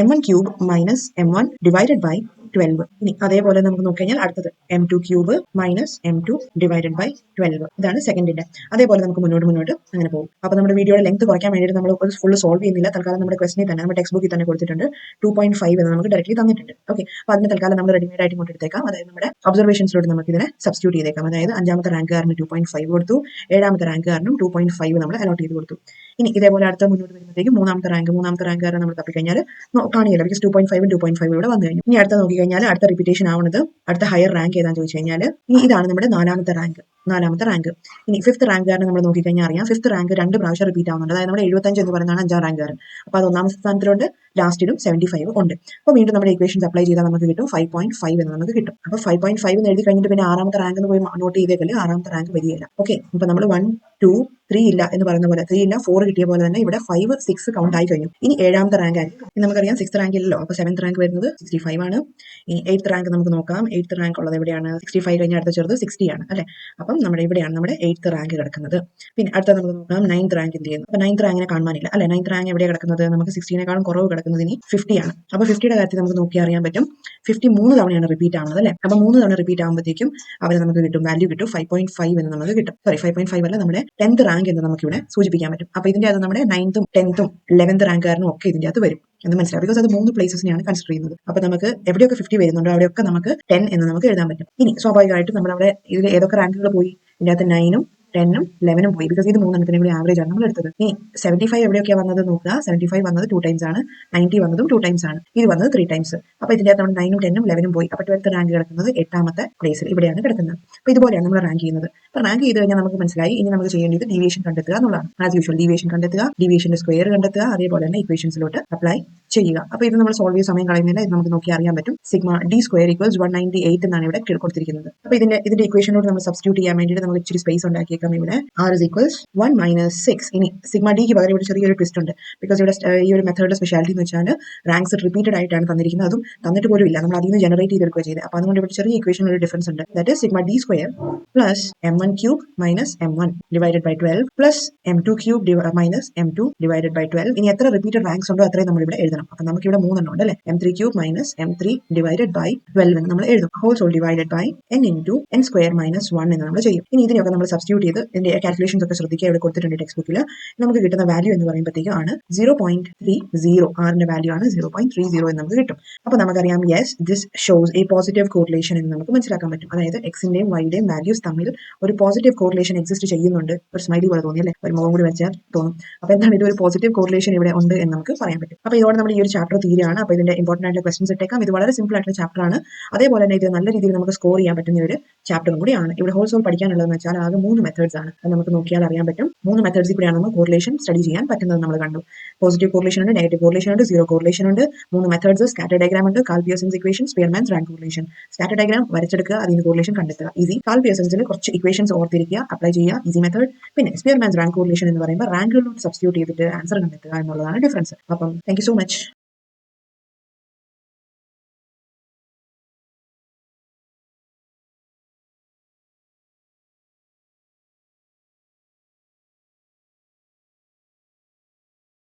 M1 cube minus M1 divided by 12. ഇനി അതേപോലെ നമുക്ക് നോക്കിക്കഴിഞ്ഞാൽ അടുത്തത് M2 cube minus M2 divided by 12. ഇതാണ് സെക്കൻഡിന്റെ. അതേപോലെ നമുക്ക് മുന്നോട്ട് അങ്ങനെ പോകും. അപ്പൊ നമ്മുടെ വീഡിയോയുടെ ലെങ്ത് കുറയ്ക്കാൻ വേണ്ടിയിട്ട് നമ്മൾ ഫുൾ സോൾവ് ചെയ്യുന്നില്ല. തൽക്കാലം നമ്മുടെ ക്വസ്റ്റിനെ തന്നെ നമ്മുടെ ടെക്സ്റ്റ് ബുക്കിൽ തന്നെ കൊടുത്തിട്ടുണ്ട്. 2.5 എന്ന് നമുക്ക് ഡയറക്റ്റ്ലി തന്നിട്ടുണ്ട്. ഓക്കെ, അപ്പൊ അതിന് തൽക്കാലം നമ്മൾ റെഡിമെയ്ഡ് ആയിട്ട് കൊണ്ടെടുത്തേക്കാം. അതായത് നമ്മുടെ ഒബ്സർവേഷൻസിലോട്ട് നമുക്ക് ഇതിനെ സബ്സ്റ്റിറ്റ്യൂട്ട് ചെയ്തേക്കാം. അതായത് 5ാമത്തെ റാങ്കുകാരന് 2.5 കൊടുത്തു, 7ാമത്തെ റാങ്കുകാരനും 2.5 നമ്മൾ അലോട്ട് ചെയ്ത് കൊടുത്തു. ഇനി ഇതേപോലെ അടുത്ത മുന്നോട്ട് വരുമ്പോഴത്തേക്കും മൂന്നാമത്തെ റാങ്കുകാരൻ നമ്മൾ തപ്പിക്കഴിഞ്ഞാൽ കാണിയല്ലോ, ബിക്കോസ് 2.5 ഇവിടെ വന്നു കഴിഞ്ഞു. ഇനി അടുത്ത നോക്കിക്കഴിഞ്ഞാൽ അടുത്ത റിപ്പീറ്റേഷൻ ആവുന്നത് അടുത്ത ഹയർ റാങ്ക് ഏതാണെന്ന് ചോദിച്ചു കഴിഞ്ഞാൽ ഇതാണ് നമ്മുടെ 4ാമത്തെ റാങ്ക്. ഇനി 5th റാങ്കുകാരനെ നമ്മൾ നോക്കിക്കഴിഞ്ഞാൽ അറിയാം 5th റാങ്ക് 2 പ്രാവശ്യം റിപ്പീറ്റ് ആവുന്നുണ്ട്. അതായത് നമ്മുടെ 75 എന്ന് പറയുന്നതാണ് 5ാം റാങ്കുകാരൻ. അപ്പോൾ അത് 1ാം സ്ഥാനത്തിലുണ്ട്, ലാസ്റ്റിലും 75 ഉണ്ട്. അപ്പോൾ വീണ്ടും നമ്മുടെ ഇക്വേഷൻസ് അപ്ലൈ ചെയ്താൽ നമുക്ക് കിട്ടും 5.5 എന്ന് നമുക്ക് കിട്ടും. അപ്പോൾ 5.5 എന്ന് എഴുതി കഴിഞ്ഞിട്ട് പിന്നെ 6ാമത്തെ റാങ്ക് എന്ന് പോയി നോട്ട് ചെയ്തേക്കല്ലേ, 6ാമത്തെ റാങ്ക് വരികയില്ല. ഓക്കെ, ഇപ്പോൾ നമ്മൾ 1 2 3 ഇല്ല എന്ന് പറയുന്ന പോലെ 3 ഇല്ല 4 കിട്ടിയ പോലെ തന്നെ ഇവിടെ 5 6 കൗണ്ട് ആയി കഴിഞ്ഞു. ഇനി 7ാമത്തെ റാങ്ക് ആയിരിക്കും. നമുക്കറിയാം 6th റാങ്ക് ഇല്ലല്ലോ, അപ്പോൾ 7th റാങ്ക് വരുന്നത് 65 ആണ്. ഇനി 8th റാങ്ക് നമുക്ക് നോക്കാം. 8th റാങ്ക് ഉള്ളത് എവിടെയാണ്? 65 കഴിഞ്ഞ അടുത്ത ചെറുത് 60 ആണ് അല്ലെ. അപ്പം നമ്മുടെ ഇവിടെയാണ് നമ്മുടെ 8th റാങ്ക് കിടക്കുന്നത്. പിന്നെ അടുത്ത നമുക്ക് നോക്കാം 9th റാങ്ക് എന്ത് ചെയ്യുന്നു? അപ്പോൾ 9th റാങ്കിനെ കാണാനില്ല അല്ലെ. 9th റാങ്ക് എവിടെയാണ് കിടക്കുന്നത്? നമുക്ക് 60നേക്കാളും കുറവ് കിടക്കുന്നത് ഇനി 50 ആണ്. അപ്പോൾ 50യുടെ കാര്യത്തിൽ നമുക്ക് നോക്കി അറിയാൻ പറ്റും 50 3 തവണയാണ് റിപ്പീറ്റ് ആവുന്നത് അല്ലെ. അപ്പോൾ 3 തവണ റിപ്പീറ്റ് ആകുമ്പോഴത്തേക്കും അവരെ നമുക്ക് കിട്ടും വാല്യൂ കിട്ടും 5.5 എന്ന് നമുക്ക് കിട്ടും. 5.5 അല്ല, നമ്മുടെ 10th റാങ്ക് എന്ന് നമുക്ക് ഇവിടെ സൂചിപ്പിക്കാൻ പറ്റും. അപ്പോൾ ഇതിന്റെ അത് നമ്മുടെ 9th 10th 11th റാങ്കുകാരനും ഒക്കെ ഇതിന്റെ അകത്ത് വരും എന്ന് മനസ്സിലാവും. ബിക്കോസ് അത് 3 പ്ലേസസിനെയാണ് കൺസിഡർ ചെയ്യുന്നത്. അപ്പോൾ നമുക്ക് എവിടെയൊക്കെ 50 വരുന്നുണ്ടോ അവിടെയൊക്കെ നമുക്ക് 10 എന്ന് നമുക്ക് എഴുതാൻ പറ്റും. ഇനി സ്വാഭാവികമായിട്ടും നമ്മുടെ ഇതിൽ ഏതൊക്കെ റാങ്കുകൾ പോയി? ഇതിന്റെ അകത്ത് 9ഉം 10ഉം 11ഉം പോയി, ബിക്കോസ് ഇത് 3 കൂടി ആവറേജ് ആണ് നമ്മൾ എടുത്തത്. ഇനി 75 എവിടെയൊക്കെയാണ് വന്നത് നോക്കുക. 75 വന്നത് 2 ടൈംസ് ആണ്, 90 വന്നതും 2 ടൈംസ് ആണ്, ഇത് വന്നത് 3 ടൈംസ്. അപ്പോൾ ഇതിന്റെ അകത്ത് 9ഉം 10ഉം 11ഉം പോയി. അപ്പോൾ 12th റാങ്ക് കിടക്കുന്നത് 8ാമത്തെ പ്ലേസിൽ ഇവിടെയാണ് കിടക്കുന്നത്. അപ്പോൾ ഇതുപോലെയാണ് നമ്മൾ റാങ്ക് ചെയ്യുന്നത്. അപ്പോൾ റാങ്ക് ചെയ്ത് കഴിഞ്ഞാൽ നമുക്ക് മനസ്സിലായി. ഇനി നമുക്ക് ചെയ്യേണ്ടത് ഡീവിയേഷൻ കണ്ടെത്തുക എന്നുള്ളതാണ്. ആസ് യൂഷ്വൽ ഡീവിയേഷൻ കണ്ടെത്തുക, ഡീവിയേഷന്റെ സ്ക്വയർ കണ്ടെത്തുക, അതേപോലെ തന്നെ ഇക്വേഷൻസിലോട്ട് അപ്ലൈ ചെയ്യുക. അപ്പോൾ ഇത് നമ്മൾ സോൾവ് ചെയ്ത് സമയം കളയുന്നില്ല. ഇത് നമുക്ക് നോക്കി അറിയാൻ പറ്റും. സിഗ്മ ഡി സ്ക്വയർ ഈക്വൽസ് 198 എന്നാണ് ഇവിടെ കൊടുത്തിരിക്കുന്നത്. അപ്പോൾ ഇതിന്റെ ഇക്വേഷനോട് നമ്മൾ സബ്സ്റ്റിറ്റ്യൂട്ട് ചെയ്യാൻ വേണ്ടിയിട്ട് നമ്മൾ ഇച്ചിരി സ്പേസ് ഉണ്ടാക്കിയേക്കാം. ഇവിടെ r is equals 1 minus 6. ഇനി സിഗ്മ ഡിക്ക് പകരം ഇവിടെ ചെറിയൊരു ട്വിസ്റ്റ് ഉണ്ട്. ബിക്കോസ് ഇവിടെ ഈ ഒരു മെത്തേഡിന്റെ സ്പെഷ്യാലിറ്റി എന്ന് വെച്ചാൽ റാങ്ക്സ് റിപ്പീറ്റഡ് ആയിട്ടാണ് തന്നിരിക്കുന്നത്. അതും തന്നിട്ട് പോലും ഇല്ല, നമ്മൾ അതിൽ നിന്ന് ജനറേറ്റ് ചെയ്തെടുക്കുക ചെയ്തത്. അപ്പോൾ അതുകൊണ്ട് ഇവിടെ ചെറിയ ഇക്വേഷനിൽ ഒരു ഡിഫറൻസ് ഉണ്ട്. That is sigma D square plus M1 cube minus M1 divided by 12 plus M2 cube minus M2 divided by 12. ഇനി എത്ര റിപ്പീറ്റഡ് റാങ്ക്സ് ഉണ്ടോ അത്രയും നമ്മൾ ഇവിടെ എഴുതണം. അപ്പോൾ നമുക്ക് ഇവിടെ 3 എണ്ണം ഉണ്ട് അല്ലേ. M3 cube minus M3 divided by 12 എന്ന് നമ്മൾ എഴുതും. Whole divided by n into n square minus 1 എന്ന് നമ്മൾ ചെയ്യും. ഇനി ഇതിനെയൊക്കെ നമ്മൾ സബ്സ്റ്റിറ്റ്യൂട്ട് ചെയ്ത് ഇതിന്റെ കാൽക്കുലേഷൻസ് ഒക്കെ ശ്രദ്ധിക്കുക. ഇവിടെ കൊടുത്തിട്ടുണ്ട് ടെക്സ്റ്റ് ബുക്കിൽ. നമുക്ക് കിട്ടുന്ന വാല്യൂ എന്ന് പറയുമ്പോഴത്തേക്കും ആണ് 0.30. ആറിന്റെ വാല്യൂ ആണ് 0.30 എന്ന് നമുക്ക് കിട്ടും. അപ്പോൾ നമുക്കറിയാം yes this shows A positive correlation എന്ന് നമുക്ക് മനസ്സിലാക്കാൻ പറ്റും. അതായത് എക്സിന്റെയും വൈയുടെയും വാല്യൂസ് തമ്മിൽ ഒരു പോസിറ്റീവ് കോറിലേഷൻ എക്സിസ്റ്റ് ചെയ്യുന്നുണ്ട്. ഒരു സ്മൈലി പോലെ തോന്നി അല്ലേ, ഒരു മുഖം കൂടി വെച്ചാൽ തോന്നും. അപ്പോൾ എന്താണ് ഇത്, ഒരു പോസിറ്റീവ് കോറിലേഷൻ ഇവിടെ ഉണ്ട് എന്ന് നമുക്ക് പറയാൻ പറ്റും. അപ്പോൾ ഇതോടെ നമ്മുടെ ഈ ഒരു ചാപ്റ്റർ തീരെയാണ്. അപ്പോൾ ഇതിന്റെ ഇമ്പോർട്ടന്റ് ആയിട്ടുള്ള ക്വസ്റ്റൻസ് ഇട്ടേക്കാം. ഇത് വളരെ സിമ്പിൾ ആയിട്ടുള്ള ചാപ്റ്റർ ആണ്. അതേപോലെ തന്നെ ഇത് നല്ല രീതിയിൽ നമുക്ക് സ്കോർ ചെയ്യാൻ പറ്റുന്ന ഒരു ചാപ്റ്ററും കൂടിയാണ്. ഇവിടെ ഹോൾസോൾ പഠിക്കാനുള്ളതെന്ന് വെച്ചാൽ ആകെ 3 മെത്തേഡ്സ് ആണ്. അത് നമുക്ക് നോക്കിയാൽ അറിയാൻ പറ്റും. 3 മെത്തേഡ്സിൽ കൂടിയാണ് നമ്മൾ കോറിലേഷൻ സ്റ്റഡി ചെയ്യാൻ പറ്റുന്നത്. നമ്മൾ കണ്ടു പോസിറ്റീവ് കോറിലേഷൻ ഉണ്ട്, നെഗറ്റീവ് കോറിലേഷൻ ഉണ്ട്, സീറോ കോറിലേഷൻ ഉണ്ട്. 3 മെത്തേഡ്സ് സ്കാറ്റർ ഡയഗ്രാം ഉണ്ട്, Karl Pearson's equation, Spearman's rank correlation. Scatter diagram വരച്ചെടുക്കുക, അതിന് കോറിലേഷൻ കണ്ടെത്തുക, ഈസി. കാൾ പിയേഴ്സൺസിൽ കുറച്ച് ഇക്വേഷൻസ് ഓർത്തിരിക്കുക, അപ്ലൈ ചെയ്യുക, ഈസി മെത്തേഡ്. പിന്നെ സ്പിയർമാൻസ് റാങ്ക് കോറിലേഷൻ എന്ന് പറയുമ്പോൾ റാങ്കുകളിലോട്ട് സബ്സ്റ്റിറ്റ്യൂട്ട് ചെയ്തിട്ട് ആൻസർ കണ്ടെത്തുക എന്നുള്ളതാണ് ഡിഫറൻസ്. അപ്പം താങ്ക് യു സോ മച്ച്.